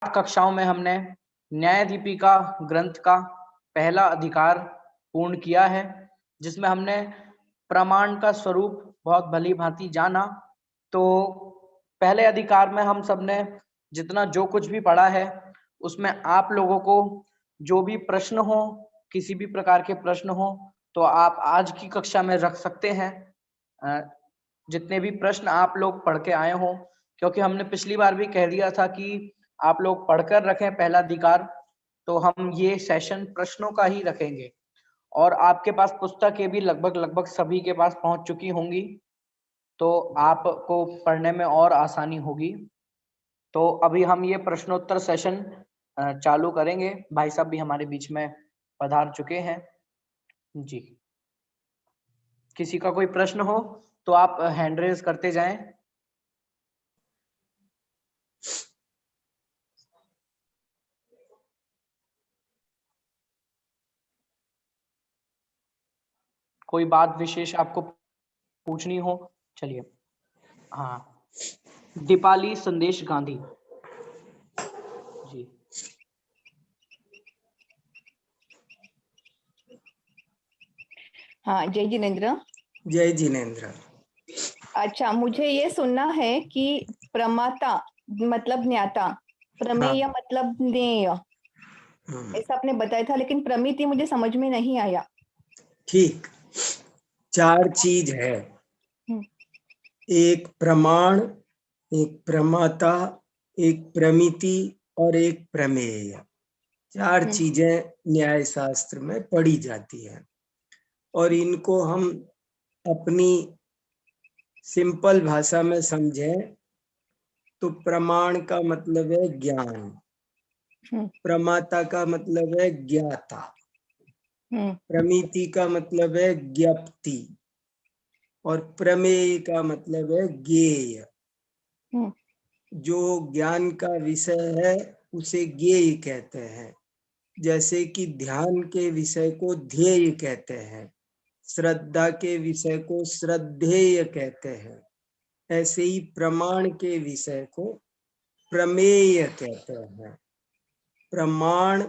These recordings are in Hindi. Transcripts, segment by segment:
कक्षाओं में हमने न्यायदीपिका ग्रंथ का पहला अधिकार पूर्ण किया है, जिसमें हमने प्रमाण का स्वरूप बहुत भली भांति जाना। तो पहले अधिकार में हम सबने जितना जो कुछ भी पढ़ा है, उसमें आप लोगों को जो भी प्रश्न हो, किसी भी प्रकार के प्रश्न हो, तो आप आज की कक्षा में रख सकते हैं। जितने भी प्रश्न आप लोग पढ़ के आए हों, क्योंकि हमने पिछली बार भी कह दिया था कि आप लोग पढ़कर रखें पहला अधिकार, तो हम ये सेशन प्रश्नों का ही रखेंगे। और आपके पास पुस्तकें भी लगभग सभी के पास पहुंच चुकी होंगी, तो आपको पढ़ने में और आसानी होगी। तो अभी हम ये प्रश्नोत्तर सेशन चालू करेंगे। भाई साहब भी हमारे बीच में पधार चुके हैं जी। किसी का कोई प्रश्न हो तो आप हैंड रेज करते जाएं। कोई बात विशेष आपको पूछनी हो, चलिए। हाँ, दीपाली संदेश गांधी जी। हाँ, जय जिनेन्द्र। जय जिनेन्द्र। अच्छा, मुझे ये सुनना है कि प्रमाता मतलब ज्ञाता, प्रमेय मतलब ज्ञेय, ऐसा आपने बताया था, लेकिन प्रमिति मुझे समझ में नहीं आया। ठीक, 4 चीज है, एक प्रमाण, एक प्रमाता, एक प्रमिति और एक प्रमेय। 4 चीजें न्याय शास्त्र में पढ़ी जाती है, और इनको हम अपनी सिंपल भाषा में समझें तो प्रमाण का मतलब है ज्ञान, प्रमाता का मतलब है ज्ञाता, प्रमिति का मतलब है ज्ञप्ति, और प्रमेय का मतलब है ज्ञेय। जो ज्ञान का विषय है उसे ज्ञेय कहते हैं। जैसे कि ध्यान के विषय को ध्येय कहते हैं, श्रद्धा के विषय को श्रद्धेय कहते हैं, ऐसे ही प्रमाण के विषय को प्रमेय कहते हैं। प्रमाण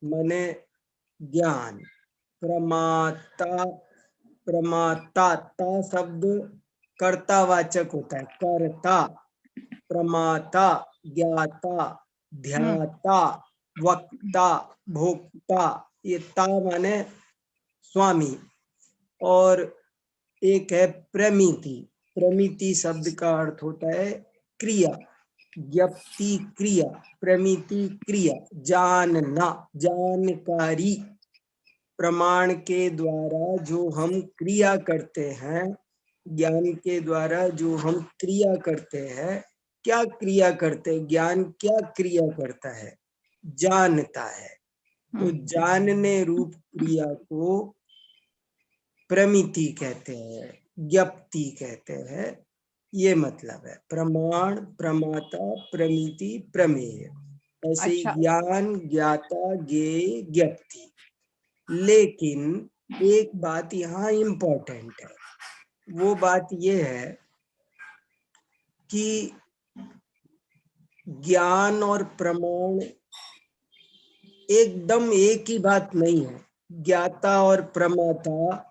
माने ज्ञान, प्रमाता, प्रमाता ता शब्द कर्तावाचक होता है, कर्ता, प्रमाता, ज्ञाता, ध्याता, वक्ता, भोक्ता, ये ता माने स्वामी। और एक है प्रमिति, प्रमिति शब्द का अर्थ होता है क्रिया, ज्ञप्ति क्रिया, प्रमिति क्रिया, जानना, जानकारी। प्रमाण के द्वारा जो हम क्रिया करते हैं, ज्ञान के द्वारा जो हम क्रिया करते हैं, क्या क्रिया करते हैं, ज्ञान क्या क्रिया करता है, जानता है। तो जानने रूप क्रिया को प्रमिति कहते हैं, ज्ञप्ति कहते हैं। ये मतलब है प्रमाण, प्रमाता, प्रमिति, प्रमेय। ऐसे ही ज्ञान, ज्ञाता, ज्ञेय, ज्ञप्ति। लेकिन एक बात यहाँ इम्पोर्टेंट है, वो बात ये है कि ज्ञान और प्रमाण एकदम एक ही बात नहीं है। ज्ञाता और प्रमाता,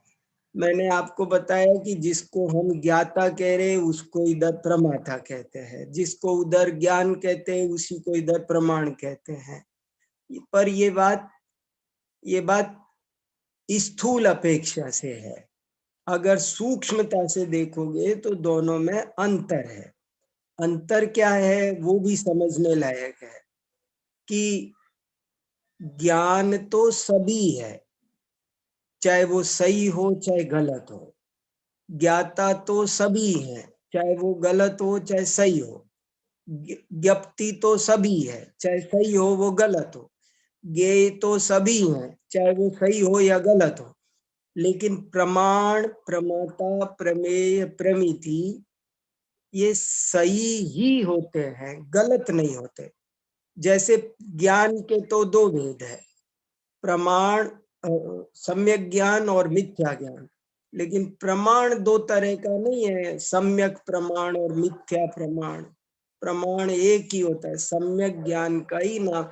मैंने आपको बताया कि जिसको हम ज्ञाता कह रहे हैं उसको इधर प्रमाता कहते हैं, जिसको उधर ज्ञान कहते हैं उसी को इधर प्रमाण कहते हैं। पर ये बात स्थूल अपेक्षा से है। अगर सूक्ष्मता से देखोगे तो दोनों में अंतर है। अंतर क्या है वो भी समझने लायक है कि ज्ञान तो सभी है, चाहे वो सही हो चाहे गलत हो। ज्ञाता तो सभी है, चाहे वो गलत हो चाहे सही हो। ज्ञप्ति तो सभी है, चाहे सही हो वो गलत हो। ज्ञेय तो सभी हैं, चाहे वो सही हो या गलत हो। लेकिन प्रमाण, प्रमाता, प्रमेय, प्रमिति ये सही ही होते हैं, गलत नहीं होते। जैसे ज्ञान के तो 2 भेद है, प्रमाण, सम्यक ज्ञान और मिथ्या ज्ञान। लेकिन प्रमाण 2 तरह का नहीं है, सम्यक प्रमाण और मिथ्या प्रमाण। प्रमाण एक ही होता है, सम्यक ज्ञान का ही नाम।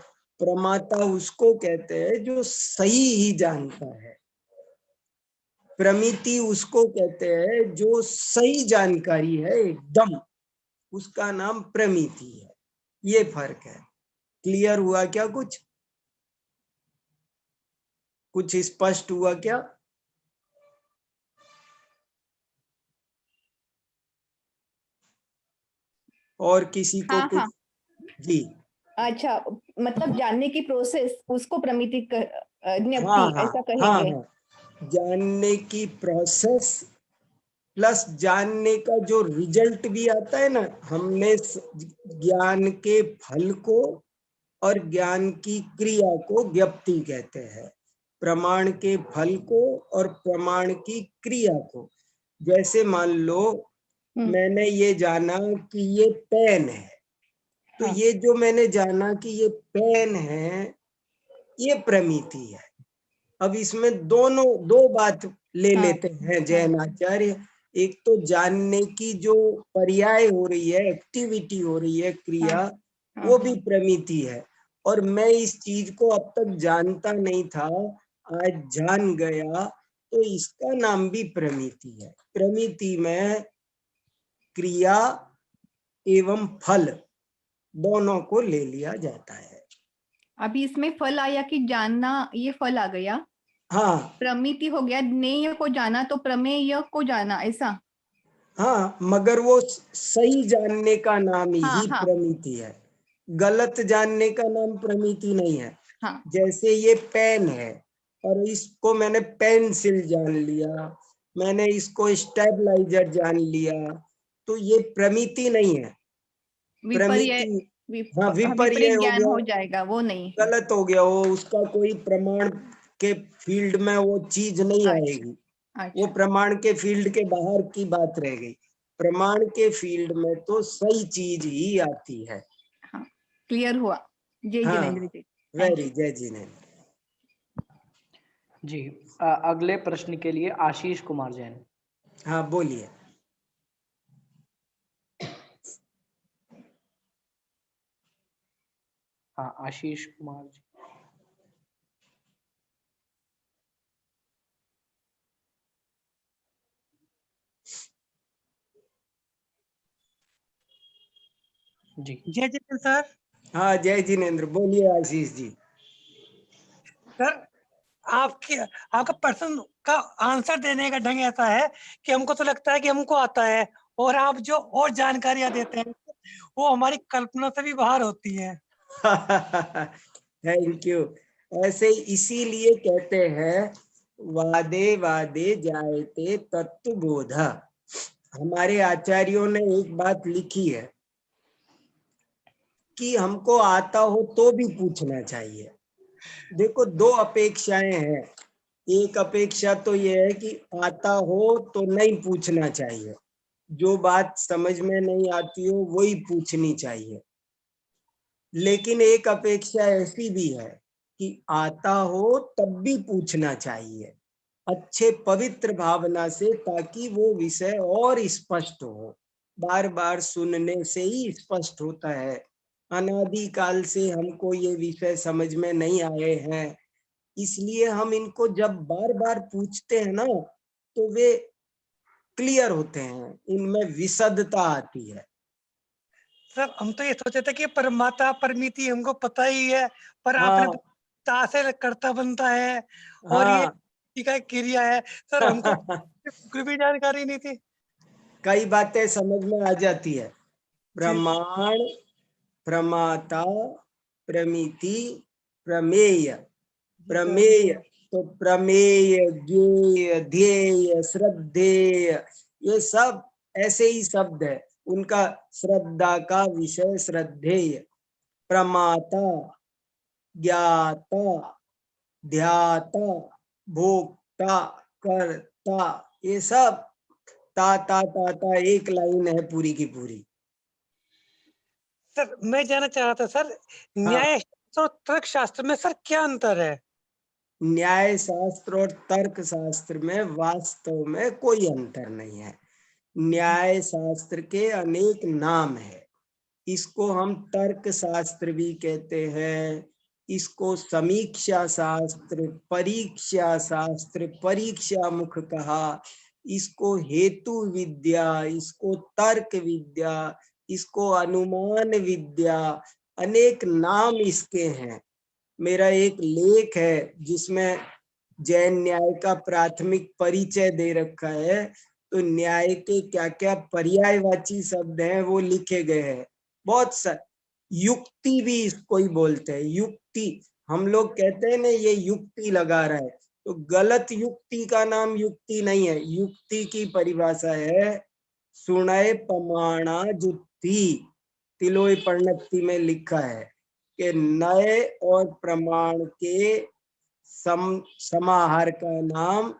प्रमाता उसको कहते हैं जो सही ही जानता है, प्रमिति उसको कहते हैं जो सही जानकारी है एकदम, उसका नाम प्रमिति है। ये फर्क है। क्लियर हुआ क्या? कुछ स्पष्ट हुआ क्या? और किसी को हाँ कुछ? हाँ, जी अच्छा, मतलब जानने की प्रोसेस उसको प्रमिति ज्ञप्ति हाँ ऐसा हाँ कहेंगे। हाँ, जानने की प्रोसेस प्लस जानने का जो रिजल्ट भी आता है ना, हमने ज्ञान के फल को और ज्ञान की क्रिया को ज्ञप्ति कहते हैं, प्रमाण के फल को और प्रमाण की क्रिया को। जैसे मान लो मैंने ये जाना कि ये पेन है, तो हाँ, ये जो मैंने जाना कि ये पेन है, ये प्रमिति है। अब इसमें दोनों दो बात ले हाँ, लेते हैं जैनाचार्य। एक तो जानने की जो पर्याय हो रही है, एक्टिविटी हो रही है, क्रिया, हाँ, वो भी प्रमिति है। और मैं इस चीज को अब तक जानता नहीं था, आज जान गया, तो इसका नाम भी प्रमिति है। प्रमिति में क्रिया एवं फल दोनों को ले लिया जाता है। अभी इसमें फल आया कि जानना, ये फल आ गया। हाँ प्रमिति हो गया ज्ञेय को जाना, तो प्रमेय को जाना, ऐसा। हाँ, मगर वो सही जानने का नाम हाँ ही हाँ प्रमिति है, गलत जानने का नाम प्रमिति नहीं है। हाँ, जैसे ये पेन है और इसको मैंने पेंसिल जान लिया, मैंने इसको स्टेबलाइजर जान लिया, तो ये प्रमिति नहीं है। विपर्य प्रमिति हाँ विपर्य विपरीत हो ज्ञान गया, हो जाएगा, वो नहीं है। गलत हो गया, वो उसका कोई प्रमाण के फील्ड में वो चीज नहीं अच्छा आएगी, वो अच्छा, प्रमाण के फील्ड के बाहर की बात रह गई। प्रमाण के फील्ड में तो सही चीज ही आती है। हाँ, क्लियर हुआ। जय जिनेन्द्र हाँ, जी, थैंक वेरी यू। जय जिनेन्द्र। जी, अगले प्रश्न के लिए आशीष कुमार जैन। हाँ बोलिए। हाँ, आशीष कुमार जी। जी जय जितेंद्र सर। हाँ जय जिनेन्द्र, बोलिए आशीष जी। सर, आपका प्रश्न का आंसर देने का ढंग ऐसा है कि हमको तो लगता है कि हमको आता है, और आप जो और जानकारियां देते हैं वो हमारी कल्पना से भी बाहर होती है। Thank you. ऐसे इसीलिए कहते हैं वादे वादे जायते तत्वबोध। हमारे आचार्यों ने एक बात लिखी है कि हमको आता हो तो भी पूछना चाहिए। देखो, दो अपेक्षाएं हैं। एक अपेक्षा तो ये है कि आता हो तो नहीं पूछना चाहिए, जो बात समझ में नहीं आती हो वही पूछनी चाहिए। लेकिन एक अपेक्षा ऐसी भी है कि आता हो तब भी पूछना चाहिए, अच्छे पवित्र भावना से, ताकि वो विषय और स्पष्ट हो। बार बार सुनने से ही स्पष्ट होता है। अनादि काल से हमको ये विषय समझ में नहीं आए हैं, इसलिए हम इनको जब बार बार पूछते हैं ना, तो वे क्लियर होते हैं, इनमें विशदता आती है। सर, हम तो ये सोचे थे कि परमाता परमिति हमको पता ही है, पर आपने हाँ ता से कर्ता बनता है और ये हाँ का क्रिया है। सर, हमको बिल्कुल भी जानकारी नहीं थी। कई बातें समझ में आ जाती है। प्रमाण, प्रमाता, प्रमिति, प्रमेय। प्रमेय तो प्रमेय, ज्ञेय, ध्येय, श्रद्धेय, ये सब ऐसे ही शब्द है। उनका श्रद्धा का विषय श्रद्धेय। प्रमाता, ज्ञाता, ध्याता, भोक्ता, कर्ता, ये सब ता ता ता ता एक लाइन है पूरी की पूरी। सर, मैं जानना चाह रहा था सर, हाँ, न्याय शास्त्र और तर्क शास्त्र में सर क्या अंतर है? न्याय शास्त्र और तर्क शास्त्र में वास्तव में कोई अंतर नहीं है। न्याय शास्त्र के अनेक नाम है, इसको हम तर्क शास्त्र भी कहते हैं, इसको समीक्षा शास्त्र, परीक्षा शास्त्र, परीक्षा मुख कहा, इसको हेतु विद्या, इसको तर्क विद्या, इसको अनुमान विद्या, अनेक नाम इसके हैं। मेरा एक लेख है जिसमें जैन न्याय का प्राथमिक परिचय दे रखा है, तो न्याय के क्या क्या पर्यायवाची शब्द हैं वो लिखे गए हैं। बहुत सा युक्ति भी इसको ही बोलते हैं, युक्ति। हम लोग कहते हैं ना ये युक्ति लगा रहा है, तो गलत युक्ति का नाम युक्ति नहीं है। युक्ति की परिभाषा है सुनय प्रमाणा जुक्ति, तिलोय पर्णक्ति में लिखा है कि नए और प्रमाण के समाहार का नाम,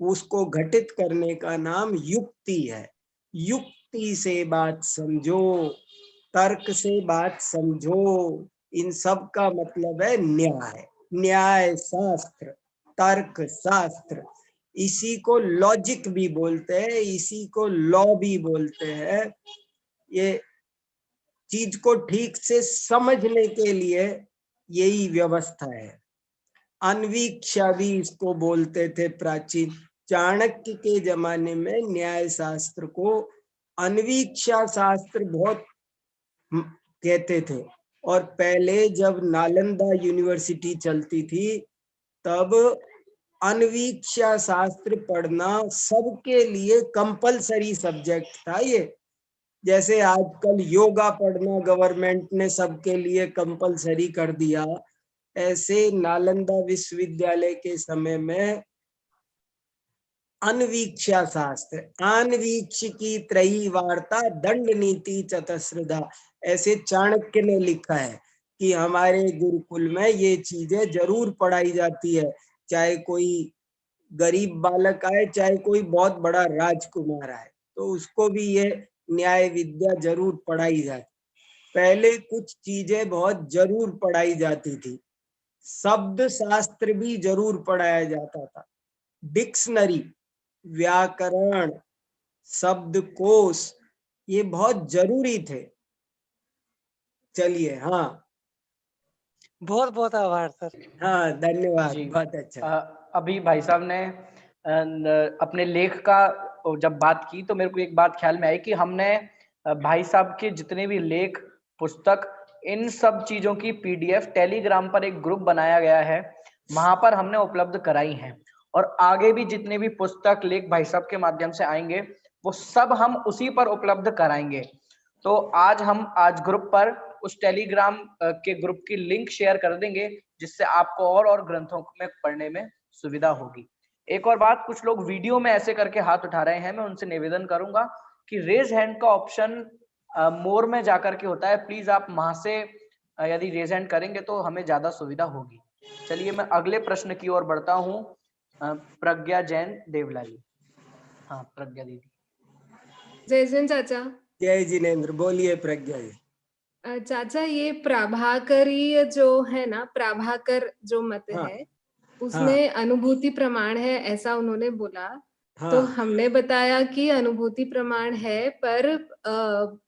उसको घटित करने का नाम युक्ति है। युक्ति से बात समझो, तर्क से बात समझो, इन सब का मतलब है न्याय। न्याय शास्त्र, तर्क शास्त्र, इसी को लॉजिक भी बोलते हैं, इसी को लॉ भी बोलते हैं। ये चीज को ठीक से समझने के लिए यही व्यवस्था है। अन्वीक्षा भी इसको बोलते थे प्राचीन। चाणक्य के जमाने में न्याय शास्त्र को अन्वीक्षा शास्त्र बहुत कहते थे। और पहले जब नालंदा यूनिवर्सिटी चलती थी तब अन्वीक्षा शास्त्र पढ़ना सबके लिए कंपलसरी सब्जेक्ट था। ये जैसे आजकल योगा पढ़ना गवर्नमेंट ने सबके लिए कंपलसरी कर दिया, ऐसे नालंदा विश्वविद्यालय के समय में अन्वीक्षा शास्त्र, अन्वीक्ष की त्रयी वार्ता दंड नीति चतुश्रधा, ऐसे चाणक्य ने लिखा है कि हमारे गुरुकुल में ये चीजें जरूर पढ़ाई जाती है, चाहे कोई गरीब बालक आए, चाहे कोई बहुत बड़ा राजकुमार आए, तो उसको भी ये न्याय विद्या जरूर पढ़ाई जाती। पहले कुछ चीजें बहुत जरूर पढ़ाई जाती थी। शब्द शास्त्र भी जरूर पढ़ाया जाता था, डिक्शनरी, व्याकरण, शब्दकोश, ये बहुत जरूरी थे। चलिए, हाँ, बहुत बहुत आभार सर। हाँ, धन्यवाद, बहुत अच्छा। अभी भाई साहब ने अपने लेख का जब बात की तो मेरे को एक बात ख्याल में आई कि हमने भाई साहब के जितने भी लेख, पुस्तक, इन सब चीजों की पीडीएफ टेलीग्राम पर एक ग्रुप बनाया गया है, वहां पर हमने उपलब्ध कराई हैं। और आगे भी जितने भी पुस्तक, लेख भाई साहब के माध्यम से आएंगे वो सब हम उसी पर उपलब्ध कराएंगे। तो आज ग्रुप पर उस टेलीग्राम के ग्रुप की लिंक शेयर कर देंगे, जिससे आपको और ग्रंथों में पढ़ने में सुविधा होगी। एक और बात, कुछ लोग वीडियो में ऐसे करके हाथ उठा रहे हैं, मैं उनसे निवेदन करूंगा कि रेज हैंड का ऑप्शन मोर में जाकर के होता है, प्लीज आप वहां से यदि रेज हैंड करेंगे तो हमें ज्यादा सुविधा होगी। चलिए मैं अगले प्रश्न की ओर बढ़ता हूँ। प्रज्ञा जैन देवला जी। हाँ, प्रज्ञा दीदी। जय जैन चाचा। जय जिनेन्द्र, बोलिए प्रज्ञा जी। चाचा, ये प्रभाकरीय जो है ना, प्रभाकर जो मत हाँ, है उसमें अनुभूति प्रमाण है, ऐसा उन्होंने बोला। तो हमने बताया कि अनुभूति प्रमाण है, पर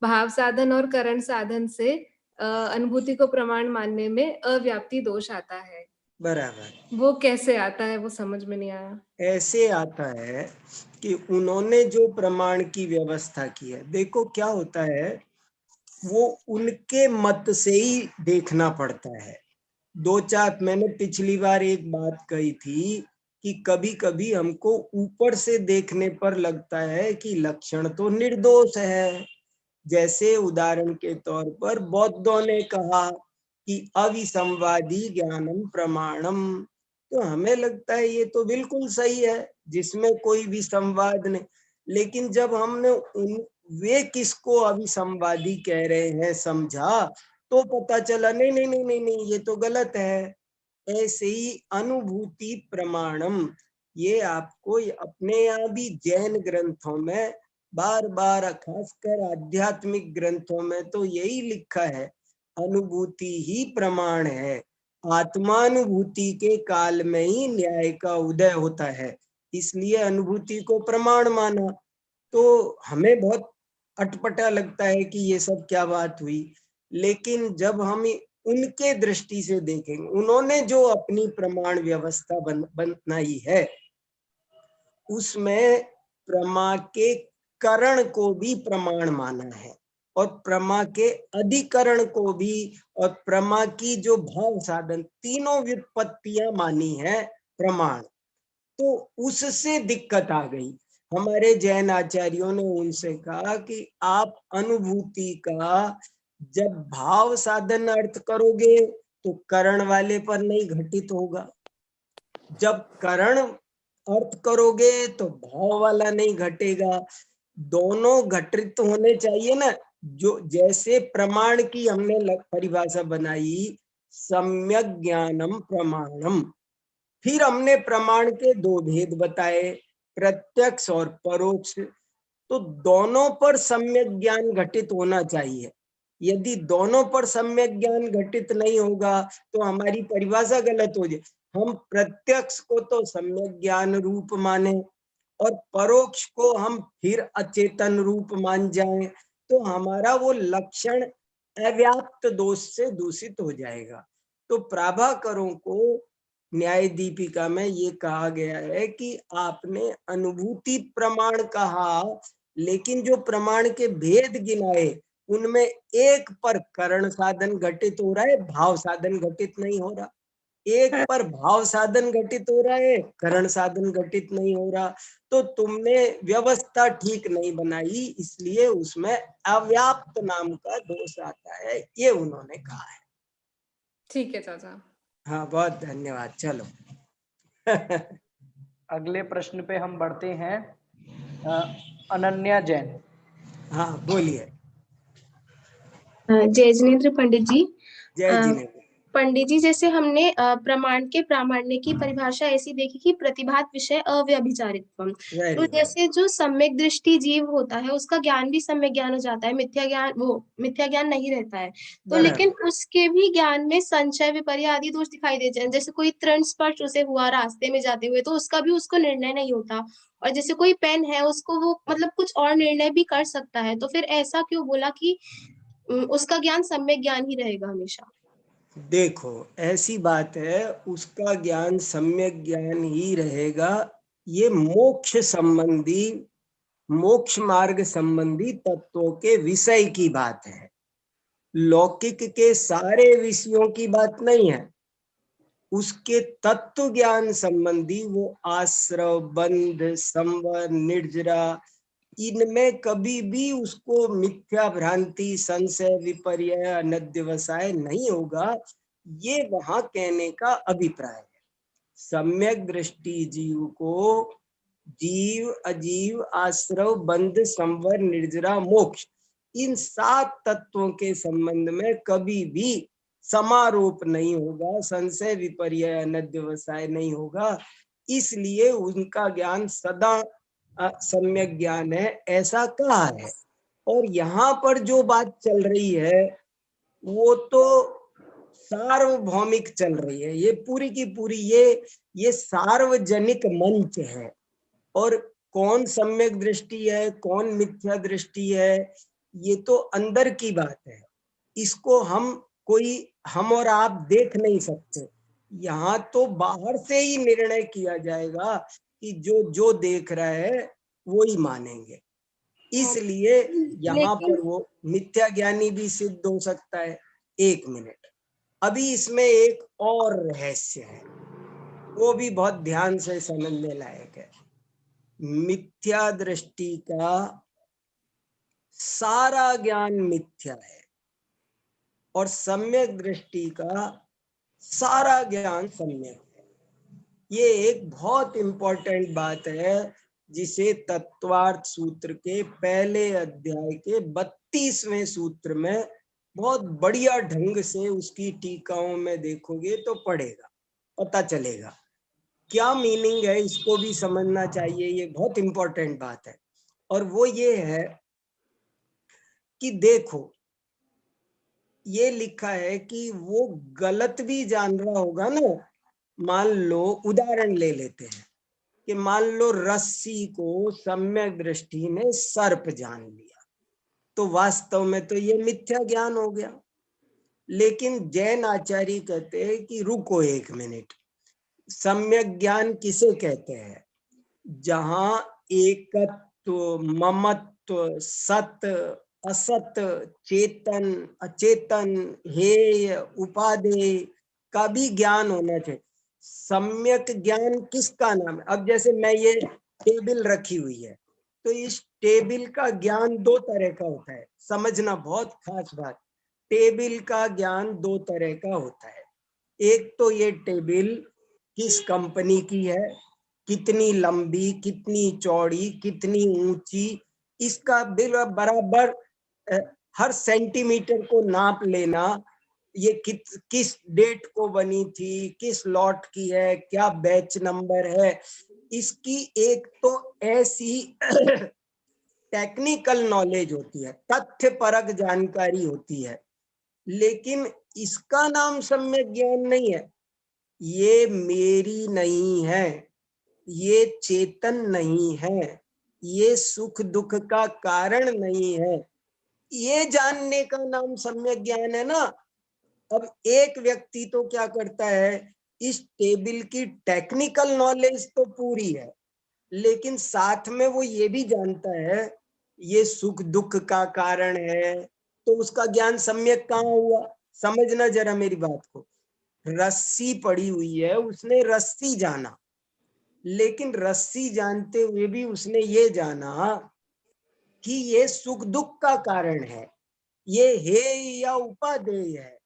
भाव साधन और करण साधन से अनुभूति को प्रमाण मानने में अव्याप्ति दोष आता है। बराबर। वो कैसे आता है, वो समझ में नहीं आया। ऐसे आता है कि उन्होंने जो प्रमाण की व्यवस्था की है, देखो क्या होता है, वो उनके मत से ही देखना पड़ता है। दो चार, मैंने पिछली बार एक बात कही थी कि कभी कभी हमको ऊपर से देखने पर लगता है कि लक्षण तो निर्दोष है। जैसे उदाहरण के तौर पर बौद्धों ने कहा कि अविसंवादी ज्ञानम प्रमाणम, तो हमें लगता है ये तो बिल्कुल सही है, जिसमें कोई भी संवाद नहीं। लेकिन जब हमने वे किसको अविसंवादी कह रहे हैं समझा, तो पता चला नहीं नहीं नहीं नहीं नहीं, ये तो गलत है। ऐसे ही अनुभूति प्रमाणम, ये आपको अपने यहाँ भी जैन ग्रंथों में बार बार, खासकर आध्यात्मिक ग्रंथों में तो यही लिखा है, अनुभूति ही प्रमाण है। आत्मानुभूति के काल में ही न्याय का उदय होता है, इसलिए अनुभूति को प्रमाण माना। तो हमें बहुत अटपटा लगता है कि ये सब क्या बात हुई, लेकिन जब हम उनके दृष्टि से देखेंगे, उन्होंने जो अपनी प्रमाण व्यवस्था बनाई है, उसमें प्रमा के करण को भी प्रमाण माना है और प्रमा के अधिकरण को भी, और प्रमा की जो भाव साधन, तीनों व्युत्पत्तियां मानी है प्रमाण। तो उससे दिक्कत आ गई। हमारे जैन आचार्यों ने उनसे कहा कि आप अनुभूति का जब भाव साधन अर्थ करोगे तो करण वाले पर नहीं घटित होगा, जब करण अर्थ करोगे तो भाव वाला नहीं घटेगा। दोनों घटित होने चाहिए ना। जो जैसे प्रमाण की हमने परिभाषा बनाई, सम्यक ज्ञानम प्रमाणम, फिर हमने प्रमाण के दो भेद बताए, प्रत्यक्ष और परोक्ष। तो दोनों पर सम्यक ज्ञान घटित होना चाहिए। यदि दोनों पर सम्यक ज्ञान घटित नहीं होगा तो हमारी परिभाषा गलत हो जाए। हम प्रत्यक्ष को तो सम्यक ज्ञान रूप माने और परोक्ष को हम फिर अचेतन रूप मान जाएं, तो हमारा वो लक्षण अव्याप्त दोष से दूषित हो जाएगा। तो प्राभाकरों को न्याय दीपिका में ये कहा गया है कि आपने अनुभूति प्रमाण कहा, लेकिन जो प्रमाण के भेद गिनाए उनमें एक पर करण साधन घटित हो रहा है, भाव साधन घटित नहीं हो रहा। एक पर भाव साधन घटित हो रहा है, करण साधन घटित नहीं हो रहा। तो तुमने व्यवस्था ठीक नहीं बनाई, इसलिए उसमें अव्याप्त नाम का दोष आता है, ये उन्होंने कहा है। ठीक है चाचा। हाँ, बहुत धन्यवाद। चलो अगले प्रश्न पे हम बढ़ते हैं। अनन्या जैन। हाँ, बोलिए। जय जिनेन्द्र पंडित जी। जय जिनेन्द्र। पंडित जी, जैसे हमने प्रमाण के प्रामाण्य की परिभाषा ऐसी देखी कि प्रतिभात विषय अव्यभिचारित्वम। तो जैसे जो सम्यक दृष्टि जीव होता है उसका ज्ञान भी सम्यक ज्ञान हो जाता है, मिथ्या ज्ञान नहीं रहता है। तो लेकिन उसके भी ज्ञान में संशय विपर्य आदि दोष दिखाई देते हैं। जैसे कोई तृण स्पर्श उसे हुआ रास्ते में जाते हुए, तो उसका भी उसको निर्णय नहीं होता। और जैसे कोई पेन है, उसको वो मतलब कुछ और निर्णय भी कर सकता है। तो फिर ऐसा क्यों बोला कि उसका ज्ञान सम्यक ज्ञान ही रहेगा हमेशा? देखो, ऐसी बात है, उसका ज्ञान सम्यक ज्ञान ही रहेगा। ये मोक्ष संबंधी, मोक्ष मार्ग संबंधी तत्वों के विषय की बात है, लौकिक के सारे विषयों की बात नहीं है। उसके तत्व ज्ञान संबंधी वो आश्रव, बंध, संवर, निर्जरा, इनमें कभी भी उसको मिथ्या भ्रांति, संशय, विपर्य, अनध्यवसाय नहीं होगा। ये वहां कहने का अभिप्राय है। सम्यक दृष्टि जीव को जीव, अजीव, आश्रव, बंध, संवर, निर्जरा, मोक्ष, इन 7 तत्वों के संबंध में कभी भी समारोप नहीं होगा, संशय, विपर्य, अनध्यवसाय नहीं होगा। इसलिए उनका ज्ञान सदा सम्यक ज्ञान है, ऐसा कहा है। और यहाँ पर जो बात चल रही है वो तो सार्वभौमिक चल रही है। ये पूरी की पूरी ये सार्वजनिक मंच है। और कौन सम्यक दृष्टि है, कौन मिथ्या दृष्टि है, ये तो अंदर की बात है। इसको हम और आप देख नहीं सकते। यहाँ तो बाहर से ही निर्णय किया जाएगा कि जो देख रहा है वो ही मानेंगे। इसलिए यहाँ पर वो मिथ्या ज्ञानी भी सिद्ध हो सकता है। 1 मिनट, अभी इसमें एक और रहस्य है, वो भी बहुत ध्यान से समझने लायक है। मिथ्या दृष्टि का सारा ज्ञान मिथ्या है और सम्यक दृष्टि का सारा ज्ञान सम्यक है। ये एक बहुत इंपॉर्टेंट बात है, जिसे तत्वार्थ सूत्र के पहले अध्याय के 32वें सूत्र में बहुत बढ़िया ढंग से उसकी टीकाओं में देखोगे तो पड़ेगा, पता चलेगा क्या मीनिंग है। इसको भी समझना चाहिए, ये बहुत इंपॉर्टेंट बात है। और वो ये है कि देखो, ये लिखा है कि वो गलत भी जान रहा होगा ना। मान लो, उदाहरण ले लेते हैं कि मान लो रस्सी को सम्यक दृष्टि ने सर्प जान लिया, तो वास्तव में तो ये मिथ्या ज्ञान हो गया। लेकिन जैन आचार्य कहते हैं कि रुको एक मिनट, सम्यक ज्ञान किसे कहते हैं? जहां एकत्व, ममत्व, सत, असत, चेतन, अचेतन, हेय, उपादेय का भी ज्ञान होना चाहिए। सम्यक ज्ञान किसका नाम है? अब जैसे मैं ये टेबल रखी हुई है, तो इस टेबल का ज्ञान दो तरह का होता है, समझना बहुत खास बात। टेबल का ज्ञान दो तरह का होता है। एक तो ये टेबल किस कंपनी की है, कितनी लंबी, कितनी चौड़ी, कितनी ऊंची, इसका बिल बराबर हर सेंटीमीटर को नाप लेना, ये किस डेट को बनी थी, किस लॉट की है, क्या बैच नंबर है, इसकी एक तो ऐसी टेक्निकल नॉलेज होती है, तथ्य परक जानकारी होती है, लेकिन इसका नाम सम्यक ज्ञान नहीं है। ये मेरी नहीं है, ये चेतन नहीं है, ये सुख दुख का कारण नहीं है, ये जानने का नाम सम्यक ज्ञान है ना। अब एक व्यक्ति तो क्या करता है, इस टेबल की टेक्निकल नॉलेज तो पूरी है, लेकिन साथ में वो ये भी जानता है ये सुख दुख का कारण है, तो उसका ज्ञान सम्यक कहाँ हुआ? समझना जरा मेरी बात को। रस्सी पड़ी हुई है, उसने रस्सी जाना, लेकिन रस्सी जानते हुए भी उसने ये जाना कि ये सुख दुख का कारण है, ये हेय या उपादेय है,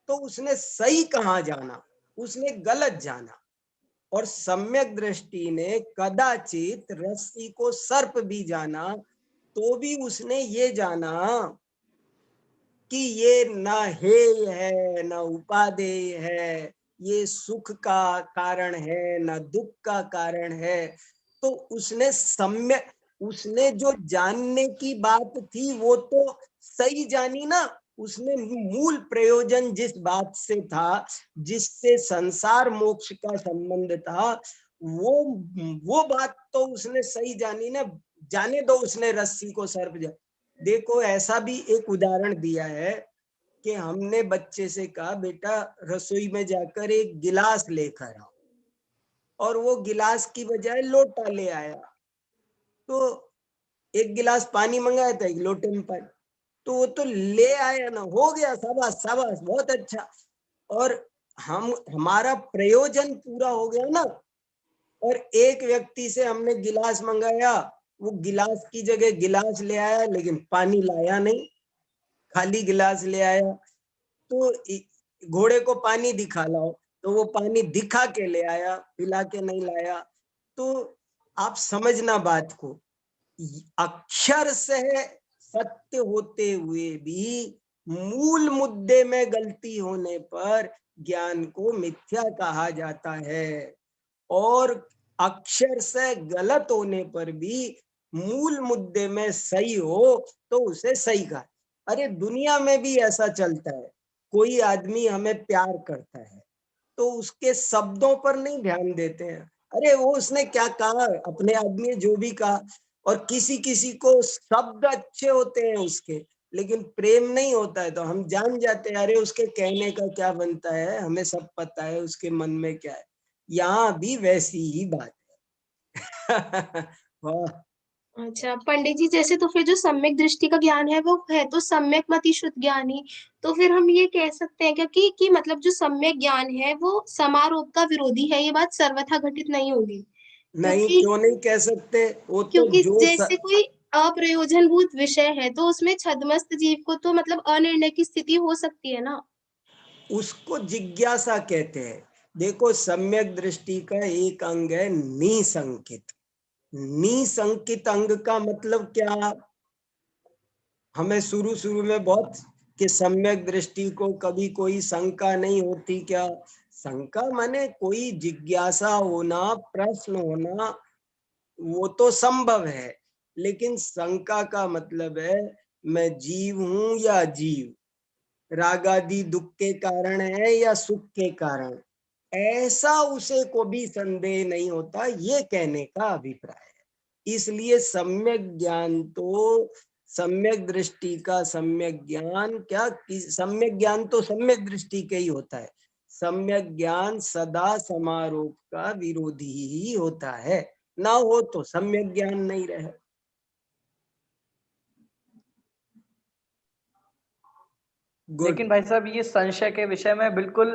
तो उसने सही कहाँ जाना? उसने गलत जाना। और सम्यक दृष्टि ने कदाचित रस्सी को सर्प भी जाना, तो भी उसने ये जाना कि ये न हेय है न उपादेय है, ये सुख का कारण है न दुख का कारण है। तो उसने सम्यक, उसने जो जानने की बात थी वो तो सही जानी ना। उसने मूल प्रयोजन जिस बात से था, जिससे संसार मोक्ष का संबंध था, वो बात तो उसने सही जानी ना। जाने दो उसने रस्सी को सर्प जा। देखो ऐसा भी एक उदाहरण दिया है कि हमने बच्चे से कहा बेटा रसोई में जाकर एक गिलास लेकर आओ, और वो गिलास की बजाय लोटा ले आया। तो एक गिलास पानी मंगाया था, एक लोटे में पानी, तो वो तो ले आया ना, हो गया, शाबाश शाबाश बहुत अच्छा, और हमारा प्रयोजन पूरा हो गया ना। और एक व्यक्ति से हमने गिलास मंगाया, वो गिलास की जगह गिलास ले आया, लेकिन पानी लाया नहीं, खाली गिलास ले आया। तो घोड़े को पानी दिखा लाओ, तो वो पानी दिखा के ले आया, पिला के नहीं लाया। तो आप समझना बात को, अक्षर से सत्य होते हुए भी मूल मुद्दे में गलती होने पर ज्ञान को मिथ्या कहा जाता है, और अक्षर से गलत होने पर भी मूल मुद्दे में सही हो तो उसे सही कहा। अरे दुनिया में भी ऐसा चलता है, कोई आदमी हमें प्यार करता है तो उसके शब्दों पर नहीं ध्यान देते हैं, अरे वो उसने क्या कहा, अपने आदमी ने जो भी कहा। और किसी किसी को शब्द अच्छे होते हैं उसके, लेकिन प्रेम नहीं होता है, तो हम जान जाते हैं अरे उसके कहने का क्या बनता है, हमें सब पता है उसके मन में क्या है। यहाँ भी वैसी ही बात है। वाह। अच्छा पंडित जी, जैसे तो फिर जो सम्यक दृष्टि का ज्ञान है वो है तो सम्यक मति शुद्ध ज्ञानी, तो फिर हम ये कह सकते हैं क्या कि मतलब जो सम्यक ज्ञान है वो समारोप का विरोधी है? ये बात सर्वथा घटित नहीं होगी नहीं, क्योंकि क्यों नहीं कह सकते? वो तो क्योंकि जो जैसे कोई अप्रयोजनभूत विषय है तो उसमें छद्मस्त जीव को तो मतलब अनिर्णय की स्थिति हो सकती है ना। उसको जिज्ञासा कहते हैं। देखो सम्यक दृष्टि का एक अंग है निसंकित। निसंकित अंग का मतलब क्या? हमें शुरू में बहुत कि सम्यक दृष्टि को कभी कोई शंका नहीं होती क्या? शंका माने कोई जिज्ञासा होना, प्रश्न होना, वो तो संभव है, लेकिन शंका का मतलब है मैं जीव हूं या जीव, रागादि दुख के कारण है या सुख के कारण, ऐसा उसे को भी संदेह नहीं होता, ये कहने का अभिप्राय है। इसलिए सम्यक ज्ञान तो सम्यक दृष्टि का सम्यक ज्ञान क्या, सम्यक ज्ञान तो सम्यक दृष्टि का ही होता है, सम्यक ज्ञान सदा समारोप का विरोधी ही होता है, ना हो तो सम्यक ज्ञान नहीं रहे। लेकिन भाई साहब ये संशय के विषय में बिल्कुल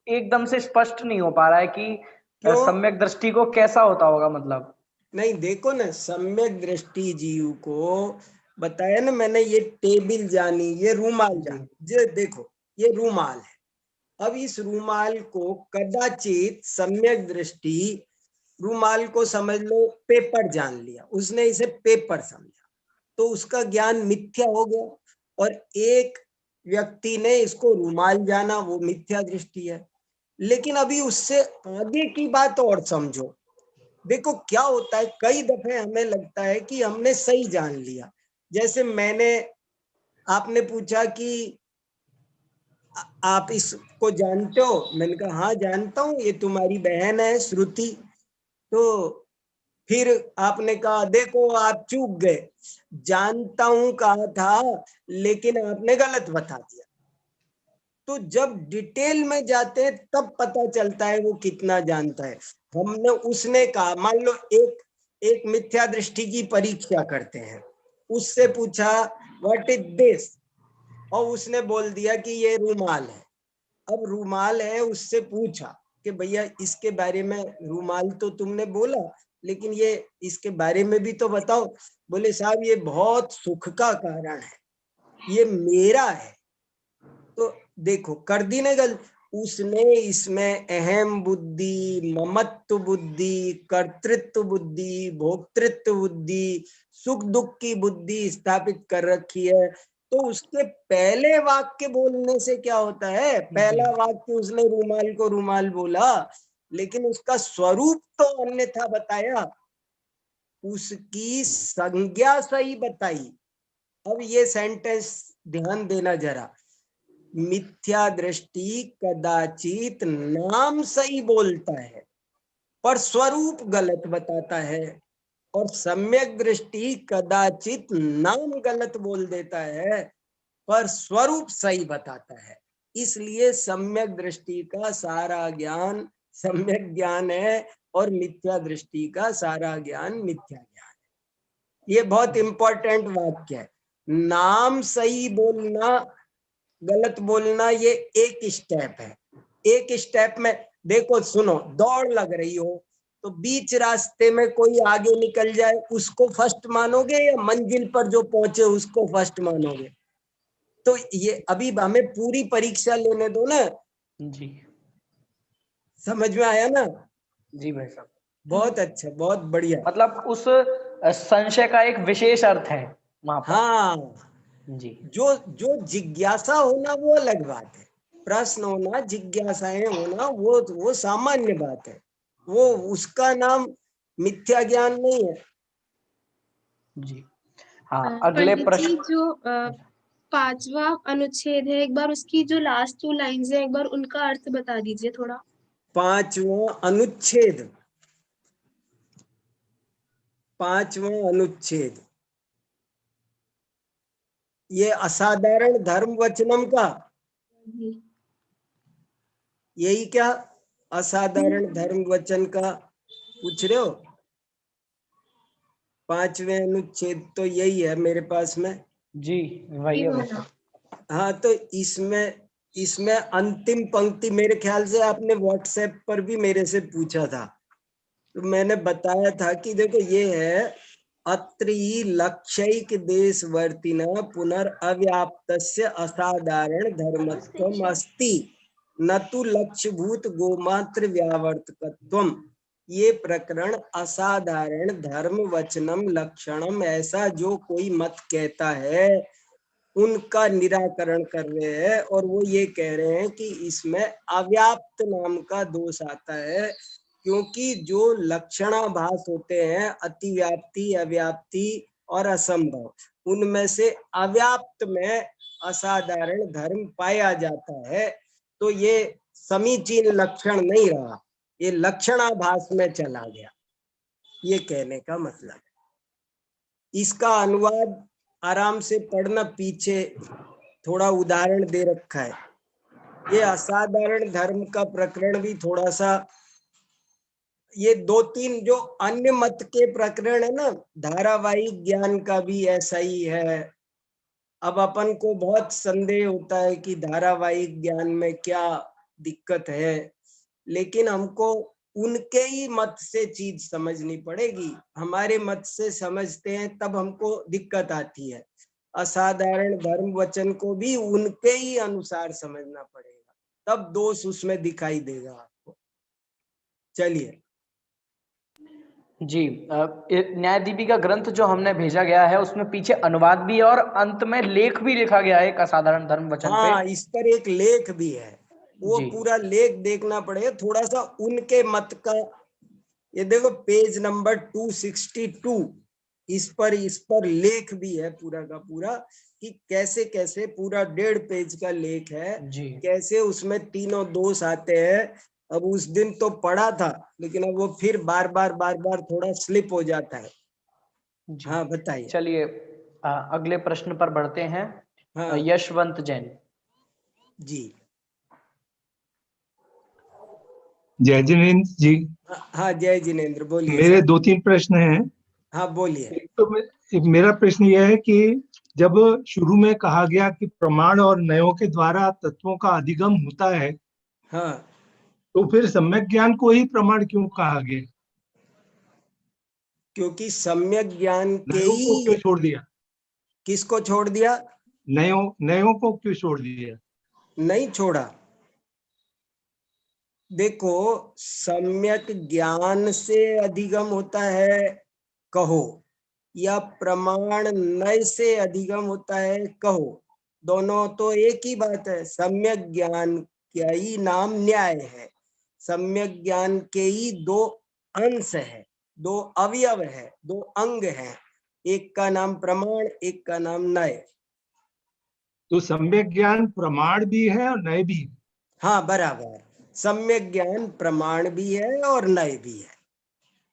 एकदम से स्पष्ट नहीं हो पा रहा है कि सम्यक दृष्टि को कैसा होता होगा, मतलब नहीं देखो ना, सम्यक दृष्टि जीव को बताया ना मैंने, ये टेबल जानी, ये रूमाल जानी, ये देखो ये रूमाल है, अब इस रूमाल को कदाचित सम्यक दृष्टि रूमाल को समझ लो पेपर जान लिया, उसने इसे पेपर समझा तो उसका ज्ञान मिथ्या हो गया, और एक व्यक्ति ने इसको रूमाल जाना, वो मिथ्या दृष्टि है। लेकिन अभी उससे आगे की बात और समझो, देखो क्या होता है, कई दफे हमें लगता है कि हमने सही जान लिया, जैसे आपने पूछा कि आप इसको जानते हो, मैंने कहा हाँ जानता हूँ, ये तुम्हारी बहन है श्रुति, तो फिर आपने कहा देखो आप चूक गए, जानता हूं कहा था लेकिन आपने गलत बता दिया। तो जब डिटेल में जाते हैं तब पता चलता है वो कितना जानता है। उसने कहा, मान लो एक मिथ्या दृष्टि की परीक्षा करते हैं, उससे पूछा व्हाट इज दिस, और उसने बोल दिया कि ये रूमाल है। अब रूमाल है, उससे पूछा कि भैया इसके बारे में, रूमाल तो तुमने बोला लेकिन ये इसके बारे में भी तो बताओ। बोले साहब ये बहुत सुख का कारण है, ये मेरा है। तो देखो कर दी ना गल, उसने इसमें अहम बुद्धि, ममत्व बुद्धि, कर्तृत्व बुद्धि, भोक्तृत्व बुद्धि, सुख दुख की बुद्धि स्थापित कर रखी है। तो उसके पहले वाक्य बोलने से क्या होता है, पहला वाक्य उसने रूमाल को रूमाल बोला लेकिन उसका स्वरूप तो अन्यथा बताया, उसकी संज्ञा सही बताई। अब ये सेंटेंस ध्यान देना जरा, मिथ्या दृष्टि कदाचित नाम सही बोलता है पर स्वरूप गलत बताता है, और सम्यक दृष्टि कदाचित नाम गलत बोल देता है पर स्वरूप सही बताता है। इसलिए सम्यक दृष्टि का सारा ज्ञान सम्यक ज्ञान है और मिथ्या दृष्टि का सारा ज्ञान मिथ्या ज्ञान है। ये बहुत इंपॉर्टेंट वाक्य है। नाम सही बोलना गलत बोलना ये एक स्टेप है। एक स्टेप में देखो सुनो, दौड़ लग रही हो तो बीच रास्ते में कोई आगे निकल जाए उसको फर्स्ट मानोगे या मंजिल पर जो पहुंचे उसको फर्स्ट मानोगे? तो ये अभी हमें पूरी परीक्षा लेने दो ना जी। समझ में आया ना? जी भाई साहब बहुत अच्छा, बहुत बढ़िया। मतलब उस संशय का एक विशेष अर्थ है वहां पर। हाँ जी। जो जिज्ञासा होना वो अलग बात है, प्रश्न होना, जिज्ञासाएं होना वो सामान्य बात है, वो उसका नाम मिथ्या ज्ञान नहीं है। जी हाँ, अगले प्रश्न जो 5वां अनुच्छेद है, एक बार उसकी जो लास्ट 2 लाइन्स है, एक बार उनका अर्थ बता दीजिए थोड़ा। 5वां अनुच्छेद, 5वां अनुच्छेद, ये असाधारण धर्म वचनम का, यही क्या असाधारण धर्म वचन का पूछ रहे हो? 5वें अनुच्छेद तो यही है मेरे पास में। जी वही है। हाँ तो इसमें अंतिम पंक्ति मेरे ख्याल से आपने व्हाट्सएप पर भी मेरे से पूछा था, तो मैंने बताया था कि देखो ये है, अत्रि लक्ष्यैक देशवर्तिना पुनर्अव्याप्तस्य असाधारण धर्मत्वम् अस्ति न तु लक्ष्यभूत गोमात्र व्यावर्तकत्वम्। ये प्रकरण असाधारण धर्म वचनम लक्षणम ऐसा जो कोई मत कहता है उनका निराकरण कर रहे हैं, और वो ये कह रहे हैं कि इसमें अव्याप्त नाम का दोष आता है, क्योंकि जो लक्षणाभास होते हैं अतिव्याप्ति, अव्याप्ति और असंभव, उनमें से अव्याप्त में असाधारण धर्म पाया जाता है, तो ये समीचीन लक्षण नहीं रहा, ये लक्षणाभास में चला गया, ये कहने का मतलब है। इसका अनुवाद आराम से पढ़ना, पीछे थोड़ा उदाहरण दे रखा है। ये असाधारण धर्म का प्रकरण भी थोड़ा सा, ये 2-3 जो अन्य मत के प्रकरण है ना, धारावाहिक ज्ञान का भी ऐसा ही है। अब अपन को बहुत संदेह होता है कि धारावाहिक ज्ञान में क्या दिक्कत है, लेकिन हमको उनके ही मत से चीज समझनी पड़ेगी। हमारे मत से समझते हैं तब हमको दिक्कत आती है। असाधारण धर्म वचन को भी उनके ही अनुसार समझना पड़ेगा, तब दोष उसमें दिखाई देगा आपको। चलिए जी, न्याय दीपिका ग्रंथ जो हमने भेजा गया है उसमें पीछे अनुवाद भी है और अंत में लेख भी लिखा गया है एक असाधारण धर्म वचन पे। हाँ, इस पर एक लेख भी है, वो पूरा लेख देखना पड़ेगा। थोड़ा सा उनके मत का, ये देखो पेज नंबर 262, इस पर लेख भी है पूरा का पूरा, कि कैसे कैसे पूरा 1.5 पेज का लेख है जी। कैसे उसमें तीनों दोष आते हैं। अब उस दिन तो पढ़ा था, लेकिन अब वो फिर बार बार थोड़ा स्लिप हो जाता है। हाँ बताइए। चलिए अगले प्रश्न पर बढ़ते हैं। हाँ। यशवंत जैन जी। जय जिनेन्द्र जी। हाँ जय जिनेन्द्र, बोलिए। मेरे 2-3 प्रश्न हैं। हाँ बोलिए। एक मेरा प्रश्न यह है कि जब शुरू में कहा गया कि प्रमाण और नयों के द्वारा तत्वों का अधिगम होता है, हाँ, तो फिर सम्यक ज्ञान को ही प्रमाण क्यों कहा गया? क्योंकि सम्यक ज्ञान के नयों को ही। क्यों छोड़ दिया? किसको छोड़ दिया? नयों को क्यों छोड़ दिया? नहीं छोड़ा। देखो, सम्यक ज्ञान से अधिगम होता है कहो, या प्रमाण नय से अधिगम होता है कहो, दोनों तो एक ही बात है। सम्यक ज्ञान का ही नाम न्याय है। सम्यक ज्ञान के ही 2 अंश है, 2 अवयव है, 2 अंग है। एक का नाम प्रमाण, एक का नाम नय। तो सम्यक ज्ञान प्रमाण भी है और नय भी है। हाँ बराबर, सम्यक ज्ञान प्रमाण भी है और नय भी है।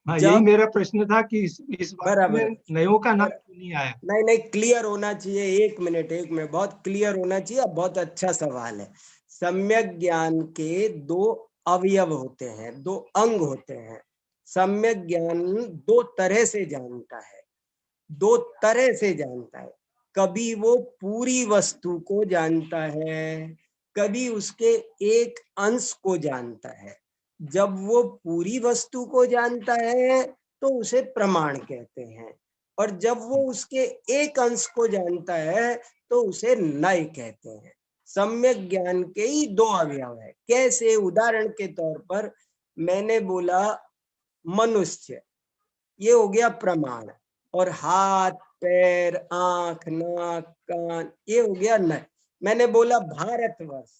हाँ, यही मेरा प्रश्न था कि इस बात में नयों का नाम क्यों नहीं आया? नहीं, क्लियर होना चाहिए। एक मिनट, बहुत क्लियर होना चाहिए। बहुत अच्छा सवाल है। सम्यक ज्ञान के 2 अवयव होते हैं, 2 अंग होते हैं। सम्यक ज्ञान 2 तरह से जानता है, 2 तरह से जानता है। कभी वो पूरी वस्तु को जानता है, कभी उसके एक अंश को जानता है। जब वो पूरी वस्तु को जानता है तो उसे प्रमाण कहते हैं, और जब वो उसके एक अंश को जानता है तो उसे नय कहते हैं। सम्यक ज्ञान के ही 2 अवयव है। कैसे? उदाहरण के तौर पर मैंने बोला मनुष्य, ये हो गया प्रमाण, और हाथ, पैर, आंख, नाक, कान, ये हो गया नय। मैंने बोला भारतवर्ष,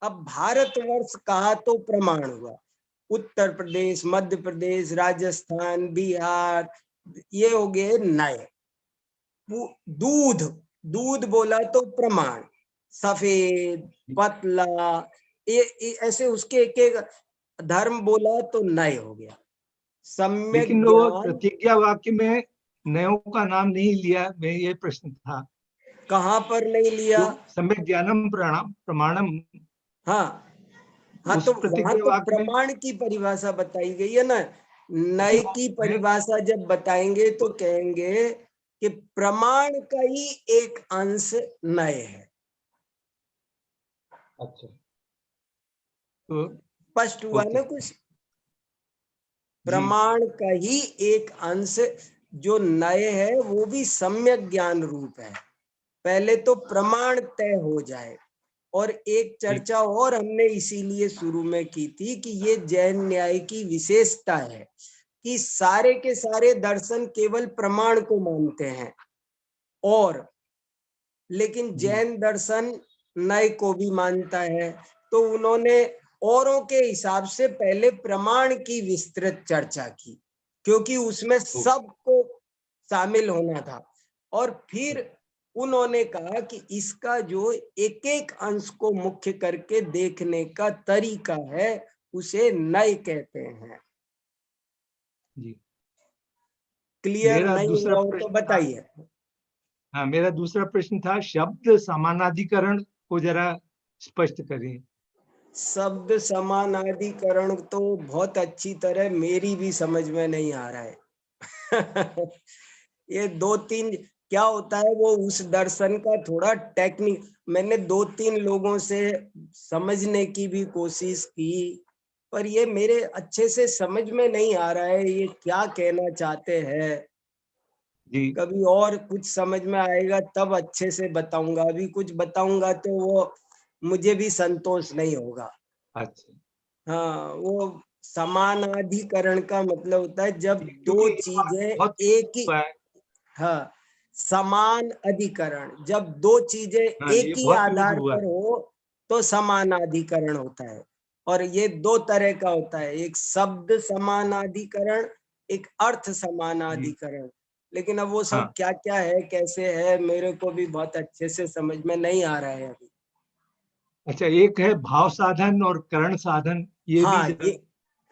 अब भारतवर्ष कहा तो प्रमाण हुआ। उत्तर प्रदेश, मध्य प्रदेश, राजस्थान, बिहार, ये हो गए नय। दूध बोला तो प्रमाण, सफेद, पतला, ये ऐसे उसके एक धर्म बोला तो नय हो गया। सम्यक लेकिन वो प्रतिज्ञा वाक्य में नयों का नाम नहीं लिया, मैं ये प्रश्न था। कहाँ पर नहीं लिया? सम्यक ज्ञानम प्रमाणम। हाँ, तो वहां तो प्रमाण की परिभाषा बताई गई है ना। नय की परिभाषा जब बताएंगे तो कहेंगे कि प्रमाण का ही एक अंश नय है। अच्छा, तो स्पष्ट हुआ ना कुछ? प्रमाण का ही एक अंश जो नय है वो भी सम्यक ज्ञान रूप है। पहले तो प्रमाण तय हो जाए। और एक चर्चा और हमने इसीलिए शुरू में की थी कि ये जैन न्याय की विशेषता है कि सारे के सारे दर्शन केवल प्रमाण को मानते हैं, और लेकिन जैन दर्शन नय को भी मानता है। तो उन्होंने औरों के हिसाब से पहले प्रमाण की विस्तृत चर्चा की, क्योंकि उसमें सबको शामिल होना था। और फिर उन्होंने कहा कि इसका जो एक एक अंश को मुख्य करके देखने का तरीका है उसे नय कहते हैं। जी। क्लियर नहीं हुआ हो तो बताइए। हाँ, मेरा दूसरा प्रश्न था शब्द समानाधिकरण को जरा स्पष्ट करें। शब्द समानाधिकरण तो बहुत अच्छी तरह मेरी भी समझ में नहीं आ रहा है। ये दो तीन क्या होता है, वो उस दर्शन का थोड़ा टेक्निक, मैंने 2-3 लोगों से समझने की भी कोशिश की, पर ये मेरे अच्छे से समझ में नहीं आ रहा है ये क्या कहना चाहते हैं। जी। कभी और कुछ समझ में आएगा तब अच्छे से बताऊंगा, अभी कुछ बताऊंगा तो वो मुझे भी संतोष नहीं होगा। अच्छा। हाँ, वो समानाधिकरण का मतलब होता है जब दो क्योंकि चीजें बहुत एक ही, हाँ, समान अधिकरण, जब दो चीजें हाँ, एक ये ही बहुत यूज आधार हुआ पर है। हो तो समानाधिकरण होता है। और ये दो तरह का होता है, एक शब्द समानाधिकरण, एक अर्थ समानाधिकरण। लेकिन अब वो सब हाँ। क्या क्या है, कैसे है, मेरे को भी बहुत अच्छे से समझ में नहीं आ रहा है अभी। अच्छा, एक है भाव साधन और करण साधन, ये भी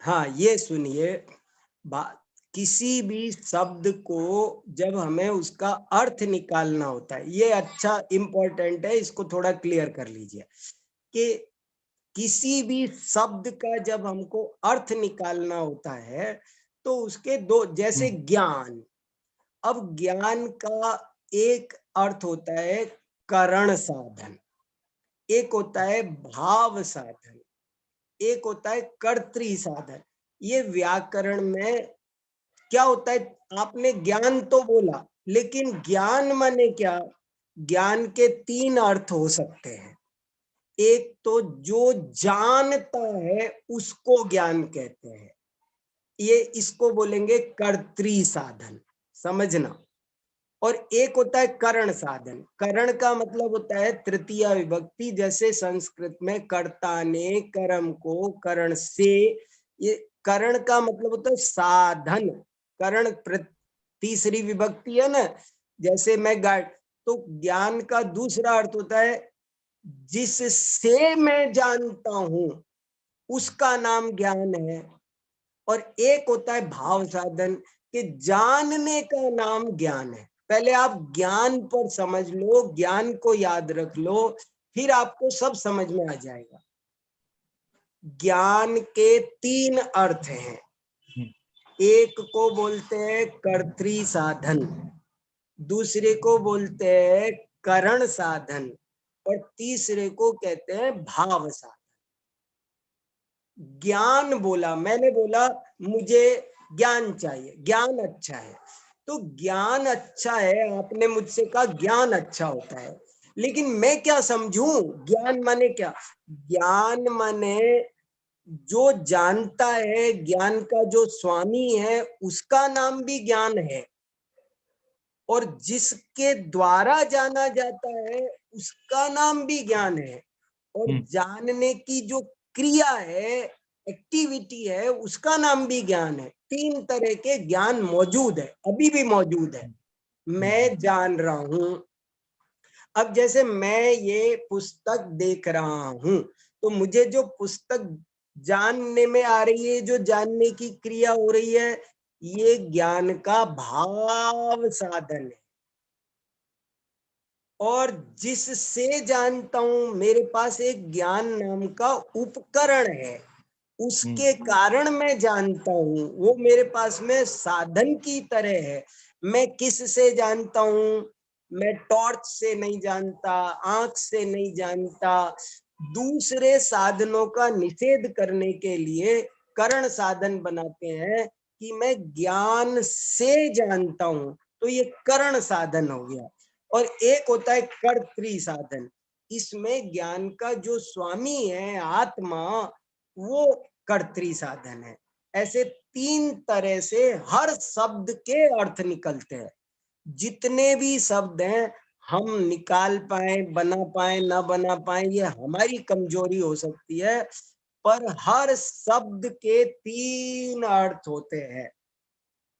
हाँ, ये सुनिए, किसी भी शब्द को जब हमें उसका अर्थ निकालना होता है, ये अच्छा इम्पोर्टेंट है, इसको थोड़ा क्लियर कर लीजिए कि किसी भी शब्द का जब हमको अर्थ निकालना होता है तो उसके दो, जैसे ज्ञान, अब ज्ञान का एक अर्थ होता है करण साधन, एक होता है भाव साधन, एक होता है कर्तृ साधन। ये व्याकरण में क्या होता है, आपने ज्ञान तो बोला, लेकिन ज्ञान माने क्या, ज्ञान के 3 अर्थ हो सकते हैं। एक तो जो जानता है उसको ज्ञान कहते हैं, ये इसको बोलेंगे कर्तृ साधन, समझना। और एक होता है करण साधन, करण का मतलब होता है तृतीय विभक्ति, जैसे संस्कृत में कर्ता ने कर्म को करण से, ये करण का मतलब होता है साधन। करण तीसरी विभक्ति है ना, जैसे मैं गाइड, तो ज्ञान का दूसरा अर्थ होता है जिससे मैं जानता हूं उसका नाम ज्ञान है। और एक होता है भाव साधन, कि जानने का नाम ज्ञान है। पहले आप ज्ञान पर समझ लो, ज्ञान को याद रख लो, फिर आपको सब समझ में आ जाएगा। ज्ञान के 3 अर्थ हैं, एक को बोलते हैं कर्तृ साधन, दूसरे को बोलते हैं करण साधन, और तीसरे को कहते हैं भाव साधन। ज्ञान बोला, मैंने बोला मुझे ज्ञान चाहिए, ज्ञान अच्छा है, तो ज्ञान अच्छा है, आपने मुझसे कहा ज्ञान अच्छा होता है, लेकिन मैं क्या समझूं ज्ञान माने क्या, ज्ञान माने जो जानता है, ज्ञान का जो स्वामी है उसका नाम भी ज्ञान है, और जिसके द्वारा जाना जाता है उसका नाम भी ज्ञान है, और जानने की जो क्रिया है, एक्टिविटी है, उसका नाम भी ज्ञान है। 3 तरह के ज्ञान मौजूद है, अभी भी मौजूद है। मैं जान रहा हूं, अब जैसे मैं ये पुस्तक देख रहा हूं, तो मुझे जो पुस्तक जानने में आ रही है, जो जानने की क्रिया हो रही है, ये ज्ञान का भाव साधन है। और जिससे जानता हूं, मेरे पास एक ज्ञान नाम का उपकरण है, उसके कारण मैं जानता हूं, वो मेरे पास में साधन की तरह है। मैं किस से जानता हूं, मैं टॉर्च से नहीं जानता, आंख से नहीं जानता, दूसरे साधनों का निषेध करने के लिए करण साधन बनाते हैं कि मैं ज्ञान से जानता हूं, तो ये करण साधन हो गया। और एक होता है कर्तृ साधन, इसमें ज्ञान का जो स्वामी है आत्मा, वो कर्तृ साधन है। ऐसे 3 तरह से हर शब्द के अर्थ निकलते हैं। जितने भी शब्द हैं हम निकाल पाए, बना पाए, ना बना पाए, ये हमारी कमजोरी हो सकती है, पर हर शब्द के 3 अर्थ होते हैं।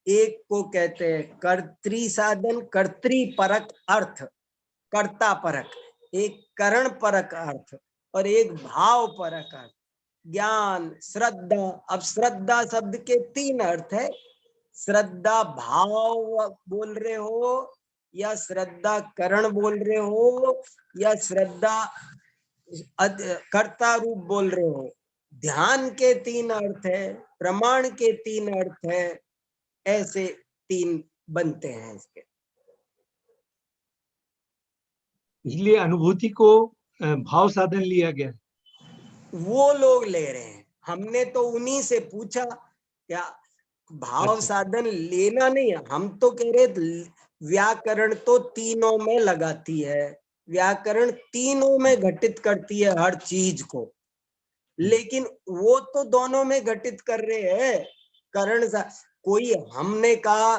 एक को कहते हैं कर्तृ साधन, कर्तृ परक अर्थ, कर्ता परक, एक करण परक अर्थ, और एक भाव परक अर्थ, ज्ञान, श्रद्धा। अब श्रद्धा शब्द के 3 अर्थ है, श्रद्धा भाव बोल रहे हो या श्रद्धा करण बोल रहे हो या श्रद्धा कर्ता रूप बोल रहे हो। ध्यान के 3 अर्थ है, प्रमाण के 3 अर्थ है, ऐसे 3 बनते हैं इसके। इसलिए अनुभूति को भाव साधन लिया गया। वो लोग ले रहे हैं, हमने तो उन्हीं से पूछा क्या भाव साधन लेना नहीं है। हम तो कह रहे व्याकरण तो तीनों में लगाती है, व्याकरण तीनों में घटित करती है हर चीज को, लेकिन वो तो दोनों में घटित कर रहे हैं करण कोई हमने कहा,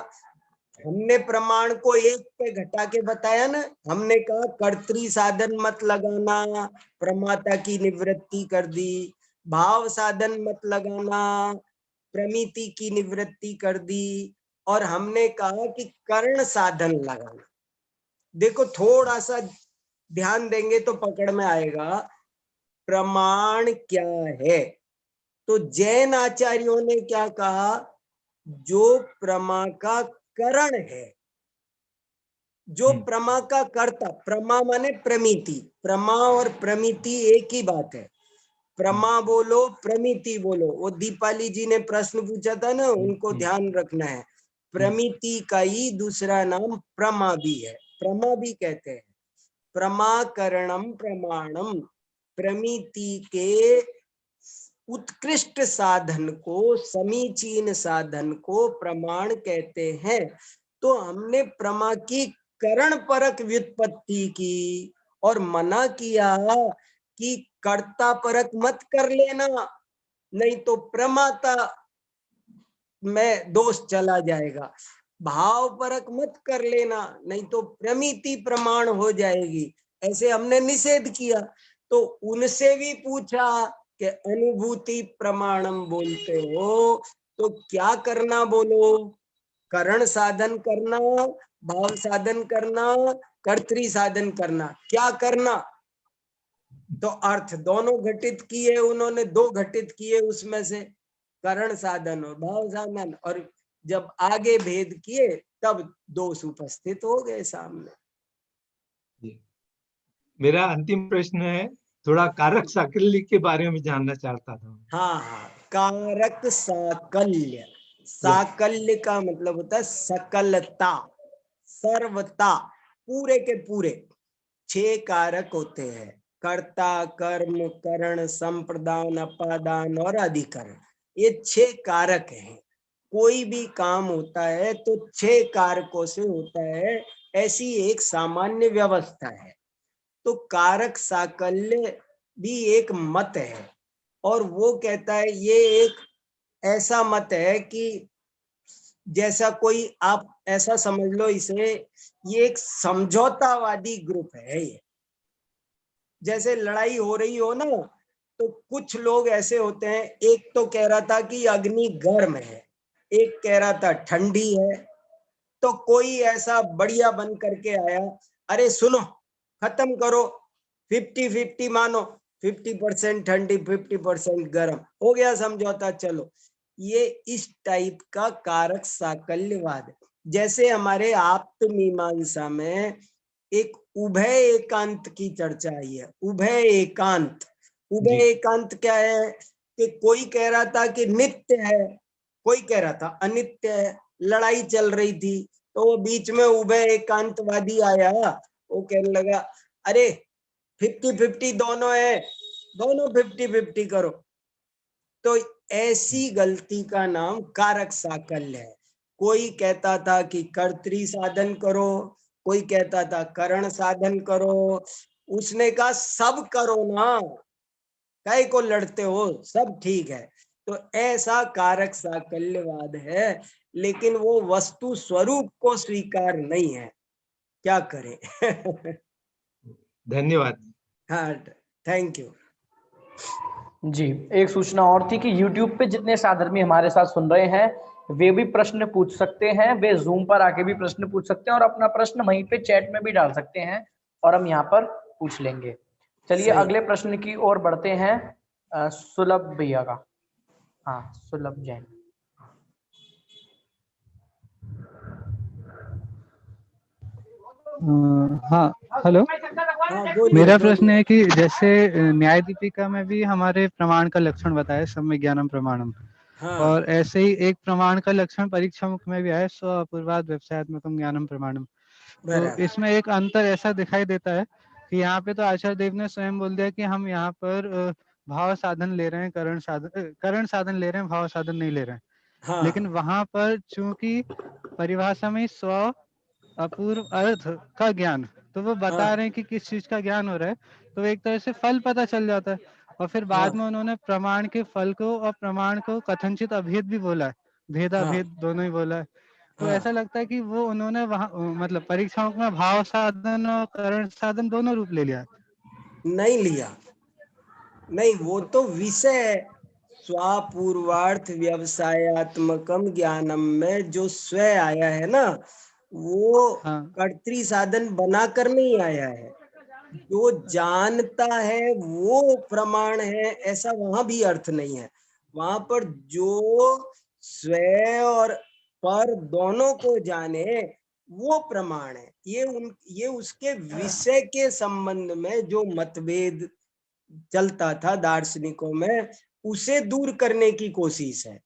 हमने प्रमाण को एक पे घटा के बताया ना, हमने कहा कर्तृ साधन मत लगाना, प्रमाता की निवृत्ति कर दी, भाव साधन मत लगाना, प्रमिति की निवृत्ति कर दी, और हमने कहा कि कर्ण साधन लगाना। देखो थोड़ा सा ध्यान देंगे तो पकड़ में आएगा प्रमाण क्या है। तो जैन आचार्यों ने क्या कहा, जो प्रमा का करण है, जो प्रमा का कर्ता, प्रमा माने प्रमिति, प्रमा और प्रमिति एक ही बात है। प्रमा बोलो प्रमिति बोलो, वो दीपाली जी ने प्रश्न पूछा था ना, उनको ध्यान रखना है। प्रमिति का ही दूसरा नाम प्रमा भी है, प्रमा भी कहते हैं। प्रमाकरणम प्रमाणम, प्रमिति के उत्कृष्ट साधन को, समीचीन साधन को प्रमाण कहते हैं। तो हमने प्रमा की करण परक व्युत्पत्ति की और मना किया कि कर्ता परक मत कर लेना, नहीं तो प्रमाता में दोष चला जाएगा। भाव परक मत कर लेना, नहीं तो प्रमिति प्रमाण हो जाएगी, ऐसे हमने निषेध किया। तो उनसे भी पूछा कि अनुभूति प्रमाणम बोलते हो तो क्या करना बोलो, करण साधन करना, भाव साधन करना, कर्तृ साधन करना, क्या करना? तो अर्थ दोनों घटित किए उन्होंने, 2 घटित किए उसमें से, करण साधन और भाव साधन, और जब आगे भेद किए तब दोष उपस्थित हो गए सामने। मेरा अंतिम प्रश्न है, थोड़ा कारक साकल्य के बारे में जानना चाहता था। हाँ, कारक साकल्य, साकल्य का मतलब होता है सकलता, सर्वता, पूरे के पूरे। 6 कारक होते हैं, कर्ता, कर्म, करण, संप्रदान, अपादान और अधिकरण। ये 6 कारक हैं। कोई भी काम होता है तो 6 कारकों से होता है, ऐसी एक सामान्य व्यवस्था है। तो कारक साकल्य भी एक मत है, और वो कहता है, ये एक ऐसा मत है कि जैसा कोई, आप ऐसा समझ लो इसे, ये एक समझौतावादी ग्रुप है। ये जैसे लड़ाई हो रही हो ना, तो कुछ लोग ऐसे होते हैं, एक तो कह रहा था कि अग्नि गर्म है, एक कह रहा था ठंडी है, तो कोई ऐसा बढ़िया बन करके आया, अरे सुनो खत्म करो, 50-50 मानो, 50% ठंडी 50% गर्म, हो गया समझौता, चलो। ये इस टाइप का कारक साकल्यवाद है। जैसे हमारे आप्त मीमांसा में एक उभय एकांत की चर्चा आई है। उभय एकांत, उभय एकांत क्या है कि कोई कह रहा था कि नित्य है, कोई कह रहा था अनित्य है, लड़ाई चल रही थी, तो वो बीच में उभय एकांतवादी आया, वो कहने लगा अरे 50-50 दोनों है, दोनों 50-50 करो। तो ऐसी गलती का नाम कारक साकल्य है। कोई कहता था कि कर्तृ साधन करो, कोई कहता था करण साधन करो, उसने कहा सब करो ना, काहे को लड़ते हो, सब ठीक है। तो ऐसा कारक साकल्यवाद है, लेकिन वो वस्तु स्वरूप को स्वीकार नहीं है, क्या करें। धन्यवाद। हाँ, थैंक यू जी। एक सूचना और थी कि YouTube पे जितने साधर्मी हमारे साथ सुन रहे हैं वे भी प्रश्न पूछ सकते हैं, वे Zoom पर आके भी प्रश्न पूछ सकते हैं और अपना प्रश्न वहीं पे चैट में भी डाल सकते हैं और हम यहाँ पर पूछ लेंगे। चलिए अगले प्रश्न की ओर बढ़ते हैं। सुलभ भैया का, हाँ सुलभ जैन। हाँ, हेलो। मेरा प्रश्न है कि जैसे न्याय दीपिका में भी हमारे प्रमाण का लक्षण बताया सम्यक ज्ञानम प्रमाणम, और ऐसे ही एक प्रमाण का लक्षण परीक्षा मुख में भी आया स्व अपूर्वाद व्यवसायत्मकम ज्ञानम प्रमाणम। तो इसमें एक अंतर ऐसा दिखाई देता है कि यहाँ पे तो आचार्य देव ने स्वयं बोल दिया कि हम यहाँ पर भाव साधन ले रहे हैं, करण साधन ले रहे हैं, भाव साधन नहीं ले रहे हैं। हाँ। लेकिन वहां पर चूंकि परिभाषा में स्व अपूर्व अर्थ का ज्ञान, तो वो बता रहे हैं कि किस चीज का ज्ञान हो रहा है, तो एक तरह से फल पता चल जाता है। और फिर बाद में उन्होंने प्रमाण के फल को और प्रमाण को कथनचित अभेद भी बोला है, भेदाभेद दोनों ही बोला है। तो ऐसा लगता है कि वो उन्होंने वहां मतलब परीक्षाओं में भाव साधन और करण साधन दोनों रूप ले लिया। नहीं लिया, नहीं, वो तो विषय स्वापूर्वार्थ व्यवसायत्मकम ज्ञानम में जो स्व आया है ना, वो कर्तृ साधन बनाकर नहीं आया है। जो जानता है वो प्रमाण है, ऐसा वहां भी अर्थ नहीं है। वहां पर जो स्व और पर दोनों को जाने वो प्रमाण है। ये उसके विषय के संबंध में जो मतभेद चलता था दार्शनिकों में, उसे दूर करने की कोशिश है।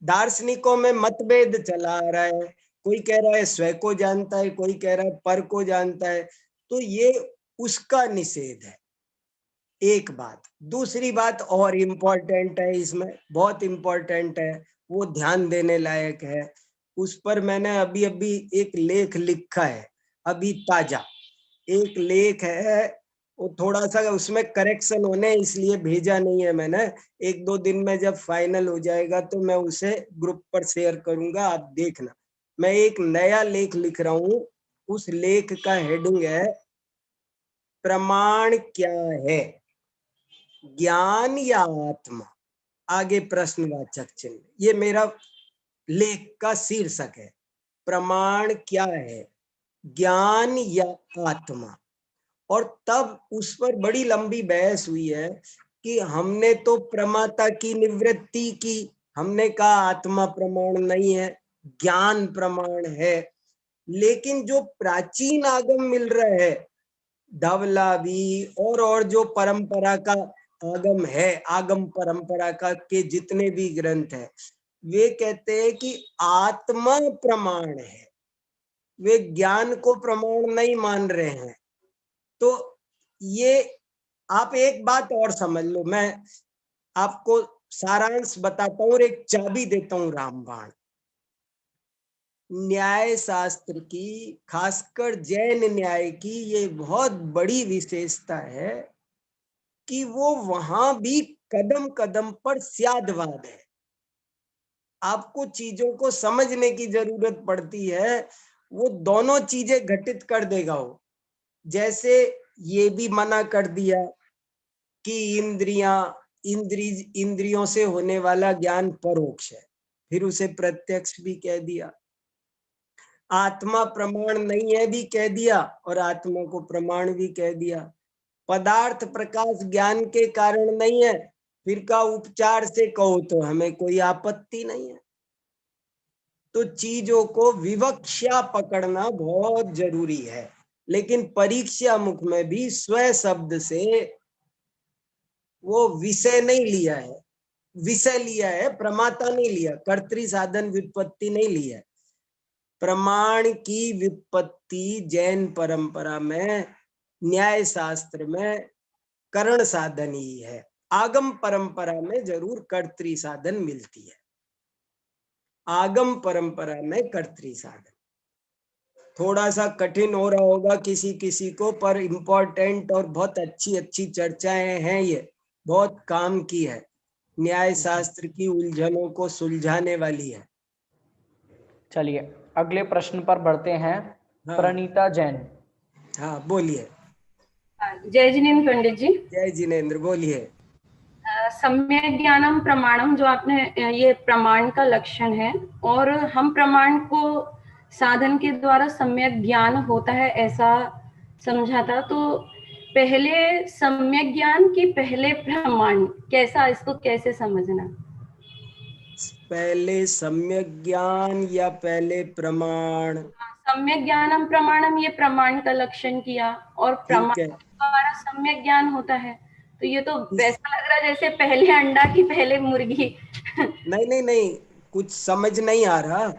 दार्शनिकों में मतभेद चला आ रहा है, कोई कह रहा है स्व को जानता है, कोई कह रहा है पर को जानता है, तो ये उसका निषेध है। एक बात। दूसरी बात और इम्पोर्टेंट है, इसमें बहुत इम्पोर्टेंट है, वो ध्यान देने लायक है। उस पर मैंने अभी अभी एक लेख लिखा है, अभी ताजा एक लेख है, वो थोड़ा सा उसमें करेक्शन होने इसलिए भेजा नहीं है मैंने। एक दो दिन में जब फाइनल हो जाएगा तो मैं उसे ग्रुप पर शेयर करूंगा, आप देखना। मैं एक नया लेख लिख रहा हूँ, उस लेख का हेडिंग है प्रमाण क्या है, ज्ञान या आत्मा, आगे प्रश्नवाचक चिन्ह। ये मेरा लेख का शीर्षक है, प्रमाण क्या है, ज्ञान या आत्मा। और तब उस पर बड़ी लंबी बहस हुई है कि हमने तो प्रमाता की निवृत्ति की, हमने कहा आत्मा प्रमाण नहीं है, ज्ञान प्रमाण है। लेकिन जो प्राचीन आगम मिल रहे हैं, धवलावी और जो परंपरा का आगम है, आगम परंपरा का के जितने भी ग्रंथ है, वे कहते हैं कि आत्मा प्रमाण है, वे ज्ञान को प्रमाण नहीं मान रहे हैं। तो ये आप एक बात और समझ लो, मैं आपको सारांश बताता हूँ और एक चाबी देता हूँ रामबाण। न्याय शास्त्र की, खासकर जैन न्याय की, ये बहुत बड़ी विशेषता है कि वो वहां भी कदम कदम पर स्यादवाद है। आपको चीजों को समझने की जरूरत पड़ती है, वो दोनों चीजें घटित कर देगा वो। जैसे ये भी मना कर दिया कि इंद्रियों से होने वाला ज्ञान परोक्ष है, फिर उसे प्रत्यक्ष भी कह दिया। आत्मा प्रमाण नहीं है भी कह दिया, और आत्मा को प्रमाण भी कह दिया। पदार्थ प्रकाश ज्ञान के कारण नहीं है, फिर का उपचार से कहो तो हमें कोई आपत्ति नहीं है। तो चीजों को विवक्षा पकड़ना बहुत जरूरी है। लेकिन परीक्षा मुख में भी स्व शब्द से वो विषय नहीं लिया है, विषय लिया है, प्रमाता नहीं लिया, कर्तृ साधन व्युत्पत्ति नहीं लिया है। प्रमाण की व्युत्पत्ति जैन परंपरा में, न्याय शास्त्र में करण साधन ही है। आगम परंपरा में जरूर कर्तृ साधन मिलती है, आगम परंपरा में कर्तृ साधन। थोड़ा सा कठिन हो रहा होगा किसी किसी को, पर इम्पोर्टेंट और बहुत अच्छी अच्छी चर्चाएं हैं, ये बहुत काम की है, न्याय शास्त्र की उलझनों को सुलझाने वाली है। चलिए अगले प्रश्न पर बढ़ते हैं। प्रणीता जैन। हाँ बोलिए। जय जिनेन्द्र पंडित जी। जय जिनेन्द्र, बोलिए। सम्यक ज्ञानम प्रमाणम, जो आपने ये प्रमाण का लक्षण है, और हम प्रमाण को साधन के द्वारा सम्यक ज्ञान होता है ऐसा समझा था। तो पहले सम्यक ज्ञान की पहले प्रमाण, कैसा, इसको कैसे समझना? पहले सम्यक ज्ञान या पहले प्रमाण? सम्यक ज्ञानम प्रमाणम ये प्रमाण का लक्षण किया, और प्रमाण के द्वारा सम्यक ज्ञान होता है, तो ये तो वैसा लग रहा है जैसे पहले अंडा की पहले मुर्गी। नहीं नहीं नहीं, कुछ समझ नहीं आ रहा।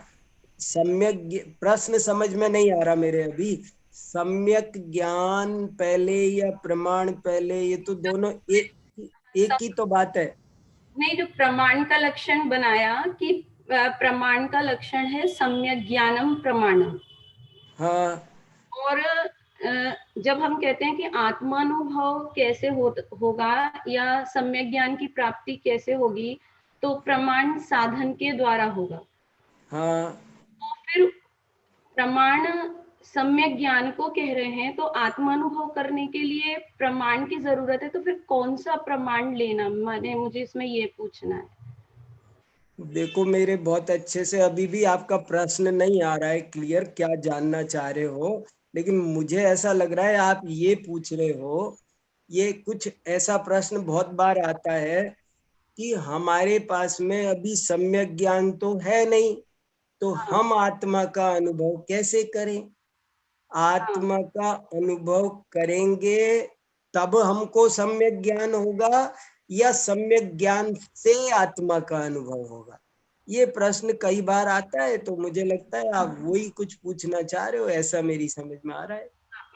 सम्यक प्रश्न समझ में नहीं आ रहा मेरे अभी। सम्यक ज्ञान पहले या प्रमाण पहले, ये तो दोनों एक ही तो बात है। नहीं, जो प्रमाण का लक्षण बनाया कि प्रमाण का लक्षण है सम्यक ज्ञानम प्रमाणम। हाँ। और जब हम कहते हैं कि आत्मानुभव कैसे होगा या सम्यक ज्ञान की प्राप्ति कैसे होगी, तो प्रमाण साधन के द्वारा होगा। हाँ। तो फिर प्रमाण सम्यक ज्ञान को कह रहे हैं, तो आत्मानुभव करने के लिए प्रमाण की जरूरत है, तो फिर कौन सा प्रमाण लेना, माने मुझे इसमें ये पूछना है। देखो, मेरे बहुत अच्छे से अभी भी आपका प्रश्न नहीं आ रहा है क्लियर, क्या जानना चाह रहे हो, लेकिन मुझे ऐसा लग रहा है आप ये पूछ रहे हो, ये कुछ ऐसा प्रश्न बहुत बार आता है कि हमारे पास में अभी सम्यक ज्ञान तो है नहीं, तो हम आत्मा का अनुभव कैसे करें? आत्मा का अनुभव करेंगे तब हमको सम्यक ज्ञान होगा, या सम्यक ज्ञान से आत्मा का अनुभव होगा? ये प्रश्न कई बार आता है, तो मुझे लगता है आप वही कुछ पूछना चाह रहे हो, ऐसा मेरी समझ में आ रहा है।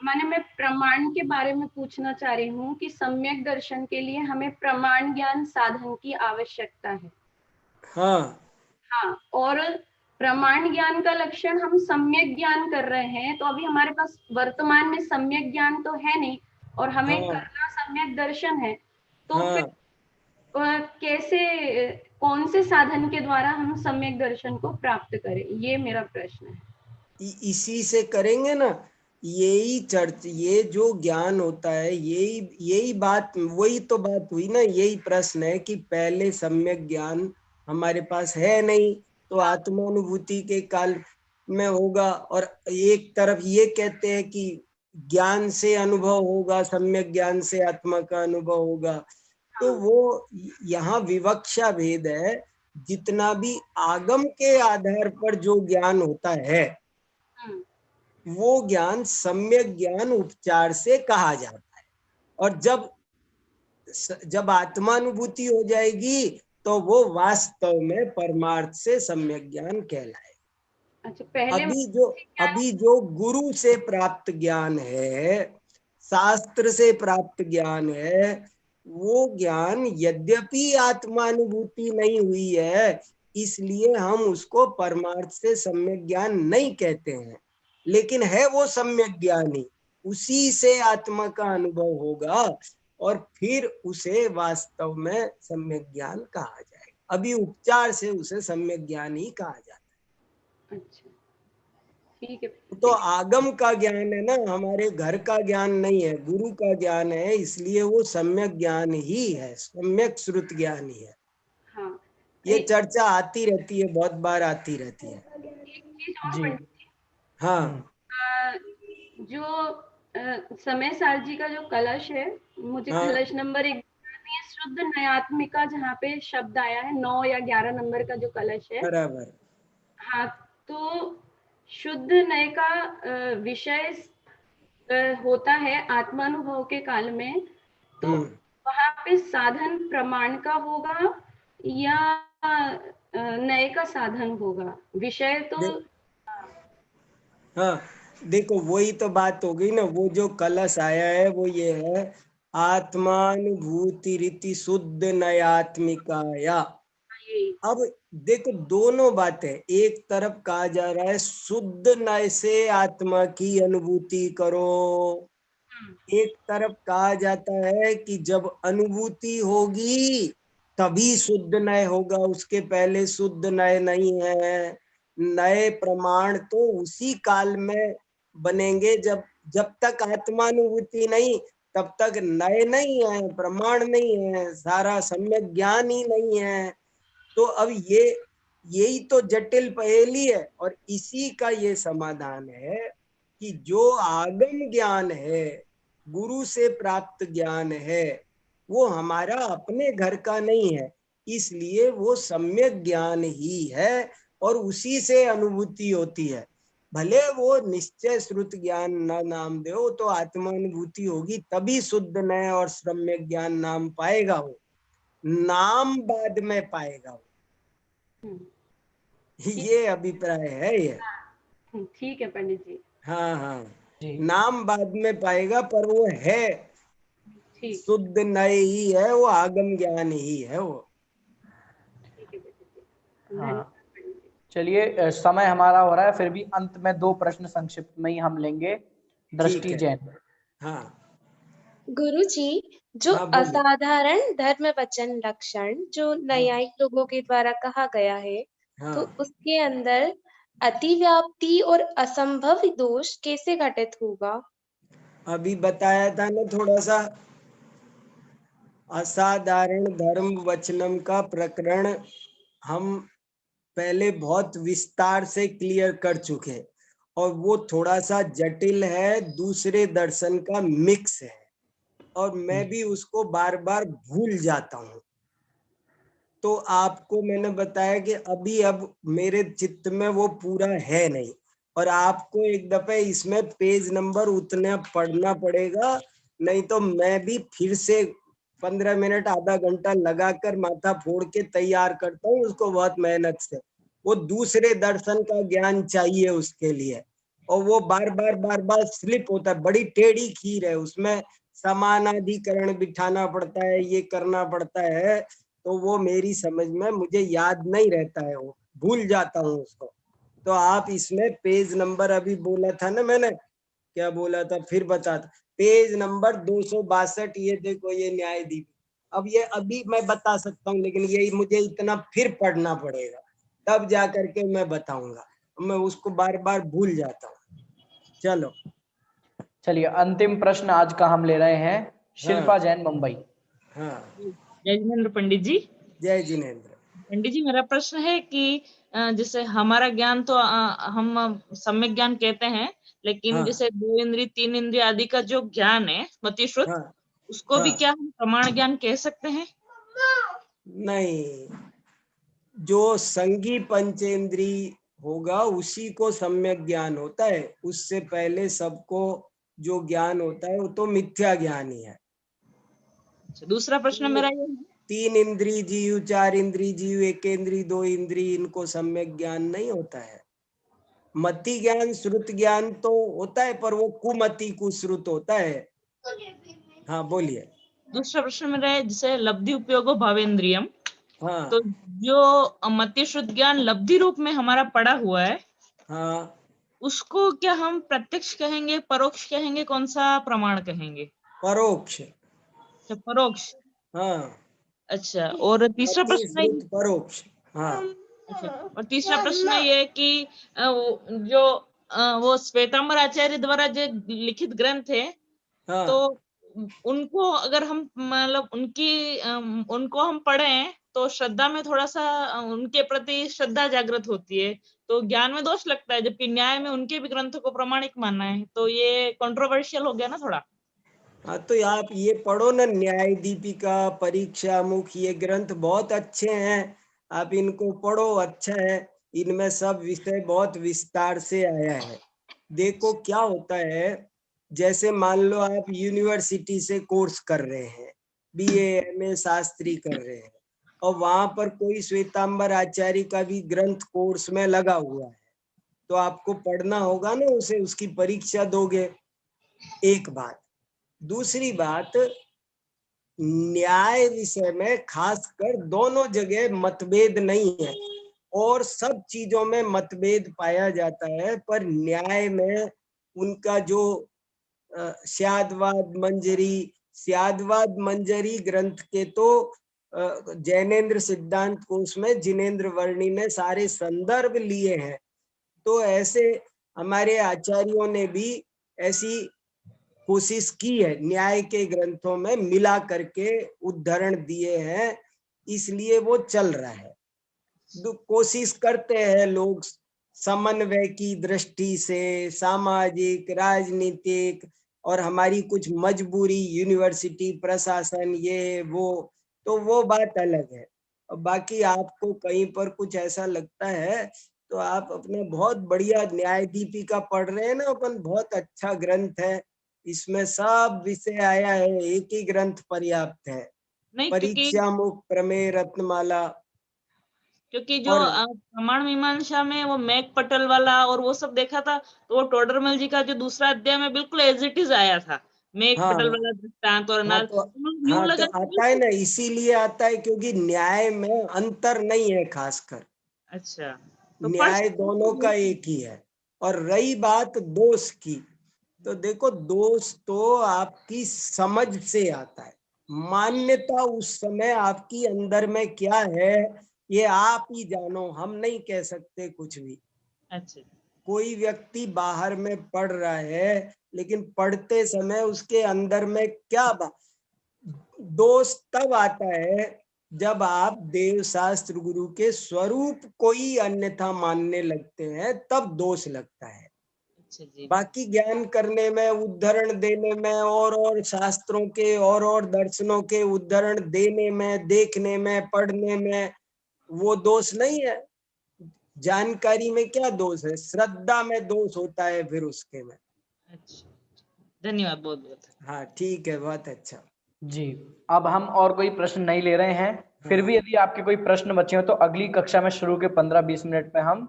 माने मैं प्रमाण के बारे में पूछना चाह रही हूँ कि सम्यक दर्शन के लिए हमें प्रमाण ज्ञान साधन की आवश्यकता है। हाँ हाँ, और प्रमाण ज्ञान का लक्षण हम सम्यक ज्ञान कर रहे हैं, तो अभी हमारे पास वर्तमान में सम्यक ज्ञान तो है नहीं, और हमें करना सम्यक दर्शन है, तो फिर कैसे, कौन से साधन के द्वारा हम सम्यक दर्शन को प्राप्त करें, ये मेरा प्रश्न है। इसी से करेंगे ना, यही ये जो ज्ञान होता है, यही बात, वही तो बात हुई ना, यही प्रश्न है कि पहले सम्यक ज्ञान हमारे पास है नहीं, तो आत्मानुभूति के काल में होगा, और एक तरफ ये कहते हैं कि ज्ञान से अनुभव होगा, सम्यक ज्ञान से आत्मा का अनुभव होगा। तो वो यहाँ विवक्षा भेद है। जितना भी आगम के आधार पर जो ज्ञान होता है, वो ज्ञान सम्यक ज्ञान उपचार से कहा जाता है, और जब आत्मानुभूति हो जाएगी तो वो वास्तव में परमार्थ से सम्यक ज्ञान कहलाए। अच्छा, पहले अभी जो गुरु से प्राप्त ज्ञान है, शास्त्र से प्राप्त ज्ञान है, वो ज्ञान यद्यपि आत्मानुभूति नहीं हुई है, इसलिए हम उसको परमार्थ से सम्यक ज्ञान नहीं कहते हैं, लेकिन है वो सम्यक ज्ञान ही, उसी से आत्मा का अनुभव होगा, और फिर उसे वास्तव में सम्यक ज्ञान कहा जाएगा। अभी उपचार से उसे सम्यक ज्ञान ही कहा जाता है। अच्छा, ठीक है। तो आगम का ज्ञान है ना, हमारे घर का ज्ञान नहीं है, गुरु का ज्ञान है, इसलिए वो सम्यक ज्ञान ही है, सम्यक श्रुत ज्ञान ही है। हाँ, ये चर्चा आती रहती है, बहुत बार आती रहती है। जी हाँ, जो समय सार जी का जो कलश है, मुझे कलश नंबर 1 शुद्ध नयात्मिका, जहाँ पे शब्द आया है 9 या 11 नंबर का जो कलश है, बराबर। हाँ, तो शुद्ध नय का विषय होता है आत्मानुभव के काल में, तो वहां पे साधन प्रमाण का होगा या नय का साधन होगा? विषय तो हाँ, देखो वही तो बात हो गई ना, वो जो कलश आया है वो ये है, आत्मानुभूति रीति शुद्ध नयात्मिकाया। अब देखो दोनों बातें, एक तरफ कहा जा रहा है शुद्ध नय से आत्मा की अनुभूति करो, एक तरफ कहा जाता है कि जब अनुभूति होगी तभी शुद्ध नय होगा, उसके पहले शुद्ध नय नहीं है। नए प्रमाण तो उसी काल में बनेंगे जब तक आत्मानुभूति नहीं, तब तक नए नहीं है, प्रमाण नहीं है, सारा सम्यक ज्ञान ही नहीं है। तो अब यही तो जटिल पहेली है, और इसी का ये समाधान है कि जो आगम ज्ञान है, गुरु से प्राप्त ज्ञान है, वो हमारा अपने घर का नहीं है, इसलिए वो सम्यक ज्ञान ही है, और उसी से अनुभूति होती है। भले वो निश्चय श्रुत ज्ञान न नाम दो, तो आत्मानुभूति होगी तभी शुद्ध नय और सम्यक ज्ञान नाम पाएगा। वो नाम बाद में पाएगा वो। ये अभिप्राय है ये। ठीक है पंडित जी। हाँ हाँ, नाम बाद में पाएगा, पर वो है शुद्ध नय ही है, वो आगम ज्ञान ही है वो। हाँ, चलिए समय हमारा हो रहा है, फिर भी अंत में 2 प्रश्न संक्षिप्त में ही हम लेंगे। दृष्टि जैन। हाँ गुरुजी, जो असाधारण धर्म वचन लक्षण जो न्यायिक लोगों के द्वारा कहा गया है, तो उसके अंदर अतिव्याप्ति और असंभव दोष कैसे घटित होगा? अभी बताया था ना थोड़ा सा। असाधारण धर्म वचनम का प्रकरण हम पहले बहुत विस्तार से क्लियर कर चुके, और वो थोड़ा सा जटिल है, दूसरे दर्शन का मिक्स है, और मैं भी उसको बार बार भूल जाता हूँ। तो आपको मैंने बताया कि अभी अब मेरे चित्त में वो पूरा है नहीं, और आपको एक दफे इसमें पेज नंबर उतना पढ़ना पड़ेगा, नहीं तो मैं भी फिर से 15 मिनट आधा घंटा लगाकर माथा फोड़ के तैयार करता हूँ उसको बहुत मेहनत से। वो दूसरे दर्शन का ज्ञान चाहिए उसके लिए, और वो बार बार स्लिप होता है। बड़ी टेढ़ी खीर है, उसमें समानाधिकरण बिठाना पड़ता है, ये करना पड़ता है, तो वो मेरी समझ में मुझे याद नहीं रहता है, वो भूल जाता हूँ उसको। तो आप इसमें पेज नंबर अभी बोला था ना मैंने, क्या बोला था फिर बताता, पेज नंबर 262, ये देखो ये न्यायदीप। अब ये अभी मैं बता सकता हूँ, लेकिन ये मुझे इतना फिर पढ़ना पड़ेगा, तब जा करके मैं बताऊंगा, मैं उसको बार बार भूल जाता हूँ। चलो चलिए, अंतिम प्रश्न आज का हम ले रहे हैं, शिल्पा जैन, मुंबई। हाँ, जय जिनेन्द्र पंडित जी। जय जिनेन्द्र पंडित जी, मेरा प्रश्न है कि जैसे हमारा ज्ञान तो हम सम्यक ज्ञान कहते हैं, लेकिन जैसे 2 इंद्रिय 3 इंद्रिय आदि का जो ज्ञान है मतिश्रुत, उसको भी क्या हम प्रमाण ज्ञान कह सकते हैं? नहीं, जो संगी पंचेंद्री होगा उसी को सम्यक ज्ञान होता है। उससे पहले सबको जो ज्ञान होता है वो तो मिथ्या ज्ञान ही है। दूसरा प्रश्न मेरा ये है, 3 इंद्री जीव, 4 इंद्री जीव, 1 इंद्री, 2 इंद्री, इनको सम्यक ज्ञान नहीं होता है। मति ज्ञान श्रुत ज्ञान तो होता है, पर वो कुमति कुश्रुत होता है। हाँ बोलिए। दूसरा प्रश्न मेरा है, जैसे लब्धि उपयोगो भावेंद्रियम, तो जो मति शुद्ध ज्ञान लब्धि रूप में हमारा पड़ा हुआ है, उसको क्या हम प्रत्यक्ष कहेंगे, परोक्ष कहेंगे, कौन सा प्रमाण कहेंगे? परोक्ष। परोक्ष। हाँ। अच्छा, और तीसरा प्रश्न परोक्ष। हाँ। और तीसरा प्रश्न ये है कि जो वो श्वेतांबर आचार्य द्वारा जो लिखित ग्रंथ है, तो उनको अगर हम मतलब उनको हम पढ़ें तो श्रद्धा में थोड़ा सा उनके प्रति श्रद्धा जागृत होती है, तो ज्ञान में दोष लगता है, जबकि न्याय में उनके भी ग्रंथों को प्रमाणिक मानना है, तो ये कंट्रोवर्शियल हो गया ना थोड़ा। हाँ, तो आप ये पढ़ो ना, न्याय दीपिका, परीक्षा मुख, ये ग्रंथ बहुत अच्छे हैं, आप इनको पढ़ो, अच्छा है। इनमें सब विषय बहुत विस्तार से आया है। देखो क्या होता है, जैसे मान लो आप यूनिवर्सिटी से कोर्स कर रहे हैं, BA MA शास्त्री कर रहे हैं, और वहां पर कोई श्वेतांबर आचार्य का भी ग्रंथ कोर्स में लगा हुआ है, तो आपको पढ़ना होगा ना उसे, उसकी परीक्षा दोगे। एक बात। दूसरी बात, न्याय विषय में खासकर दोनों जगह मतभेद नहीं है, और सब चीजों में मतभेद पाया जाता है, पर न्याय में उनका जो स्यादवाद मंजरी ग्रंथ के तो जैनेन्द्र सिद्धांत कोश में जिनेन्द्र वर्णी ने सारे संदर्भ लिए हैं, तो ऐसे हमारे आचार्यों ने भी ऐसी कोशिश की है, न्याय के ग्रंथों में मिला करके उद्धरण दिए हैं, इसलिए वो चल रहा है। कोशिश करते हैं लोग समन्वय की दृष्टि से, सामाजिक, राजनीतिक, और हमारी कुछ मजबूरी, यूनिवर्सिटी प्रशासन, ये वो, तो वो बात अलग है। बाकी आपको कहीं पर कुछ ऐसा लगता है तो आप अपना बहुत बढ़िया न्याय दीपिका पढ़ रहे हैं ना अपन, बहुत अच्छा ग्रंथ है, इसमें सब विषय आया है, एक ही ग्रंथ पर्याप्त है। परीक्षा मुख प्रमेय रत्नमाला, क्योंकि जो प्रमाण मीमांसा में वो मैक पटल वाला और वो सब देखा था, तो वो टोडरमल जी का जो दूसरा अध्याय में बिल्कुल एज इट इज आया था, मैक पटल वाला दृष्टांत और अनार। तो आता है ना, इसीलिए आता है क्योंकि न्याय में अंतर नहीं है खासकर। अच्छा, तो न्याय दोनों का एक ही है। और रही बात दोष की, तो देखो दोष तो आपकी समझ से आता है, मान्यता उस समय आपकी अंदर में क्या है ये आप ही जानो, हम नहीं कह सकते कुछ भी। अच्छा, कोई व्यक्ति बाहर में पढ़ रहा है, लेकिन पढ़ते समय उसके अंदर में क्या दोष तब आता है जब आप देव शास्त्र गुरु के स्वरूप कोई अन्यथा मानने लगते हैं, तब दोष लगता है। बाकी ज्ञान करने में, उद्धरण देने में, और शास्त्रों के और दर्शनों के उद्धरण देने में, देखने में, पढ़ने में, वो दोष नहीं है। जानकारी में क्या दोष है? श्रद्धा में दोष होता है फिर उसके में। अच्छा, धन्यवाद बहुत बहुत। हाँ ठीक है, बहुत अच्छा जी। अब हम और कोई प्रश्न नहीं ले रहे हैं। फिर भी यदि आपके कोई प्रश्न बचे हो तो अगली कक्षा में शुरू के 15-20 मिनट में हम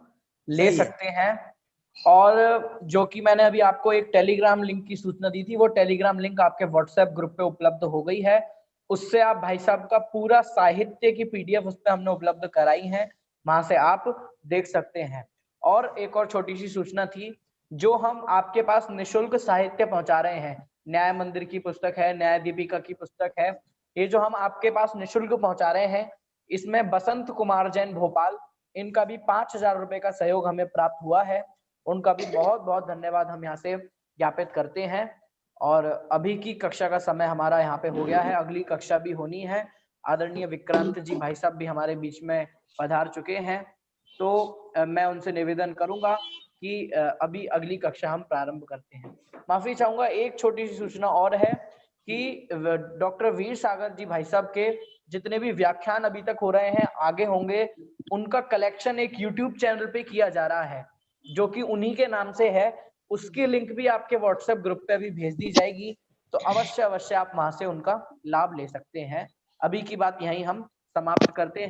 ले सकते हैं। और जो कि मैंने अभी आपको एक टेलीग्राम लिंक की सूचना दी थी, वो टेलीग्राम लिंक आपके व्हाट्सएप ग्रुप पे उपलब्ध हो गई है। उससे आप भाई साहब का पूरा साहित्य की पीडीएफ उस पे हमने उपलब्ध कराई है, वहां से आप देख सकते हैं। और एक और छोटी सी सूचना थी, जो हम आपके पास निःशुल्क साहित्य पहुंचा रहे हैं, न्याय मंदिर की पुस्तक है, न्याय दीपिका की पुस्तक है, ये जो हम आपके पास निःशुल्क पहुंचा रहे हैं, इसमें बसंत कुमार जैन भोपाल, इनका भी 5,000 रुपए का सहयोग हमें प्राप्त हुआ है। उनका भी बहुत बहुत धन्यवाद हम यहाँ से ज्ञापित करते हैं। और अभी की कक्षा का समय हमारा यहाँ पे हो गया है, अगली कक्षा भी होनी है। आदरणीय विक्रांत जी भाई साहब भी हमारे बीच में पधार चुके हैं, तो मैं उनसे निवेदन करूंगा कि अभी अगली कक्षा हम प्रारंभ करते हैं। माफी चाहूंगा, एक छोटी सी सूचना और है कि डॉक्टर वीर सागर जी भाई साहब के जितने भी व्याख्यान अभी तक हो रहे हैं, आगे होंगे, उनका कलेक्शन एक यूट्यूब चैनल पे किया जा रहा है, जो कि उन्हीं के नाम से है। उसकी लिंक भी आपके व्हाट्सएप ग्रुप पे अभी भेज दी जाएगी, तो अवश्य आप वहां से उनका लाभ ले सकते हैं। अभी की बात यहीं हम समाप्त करते हैं।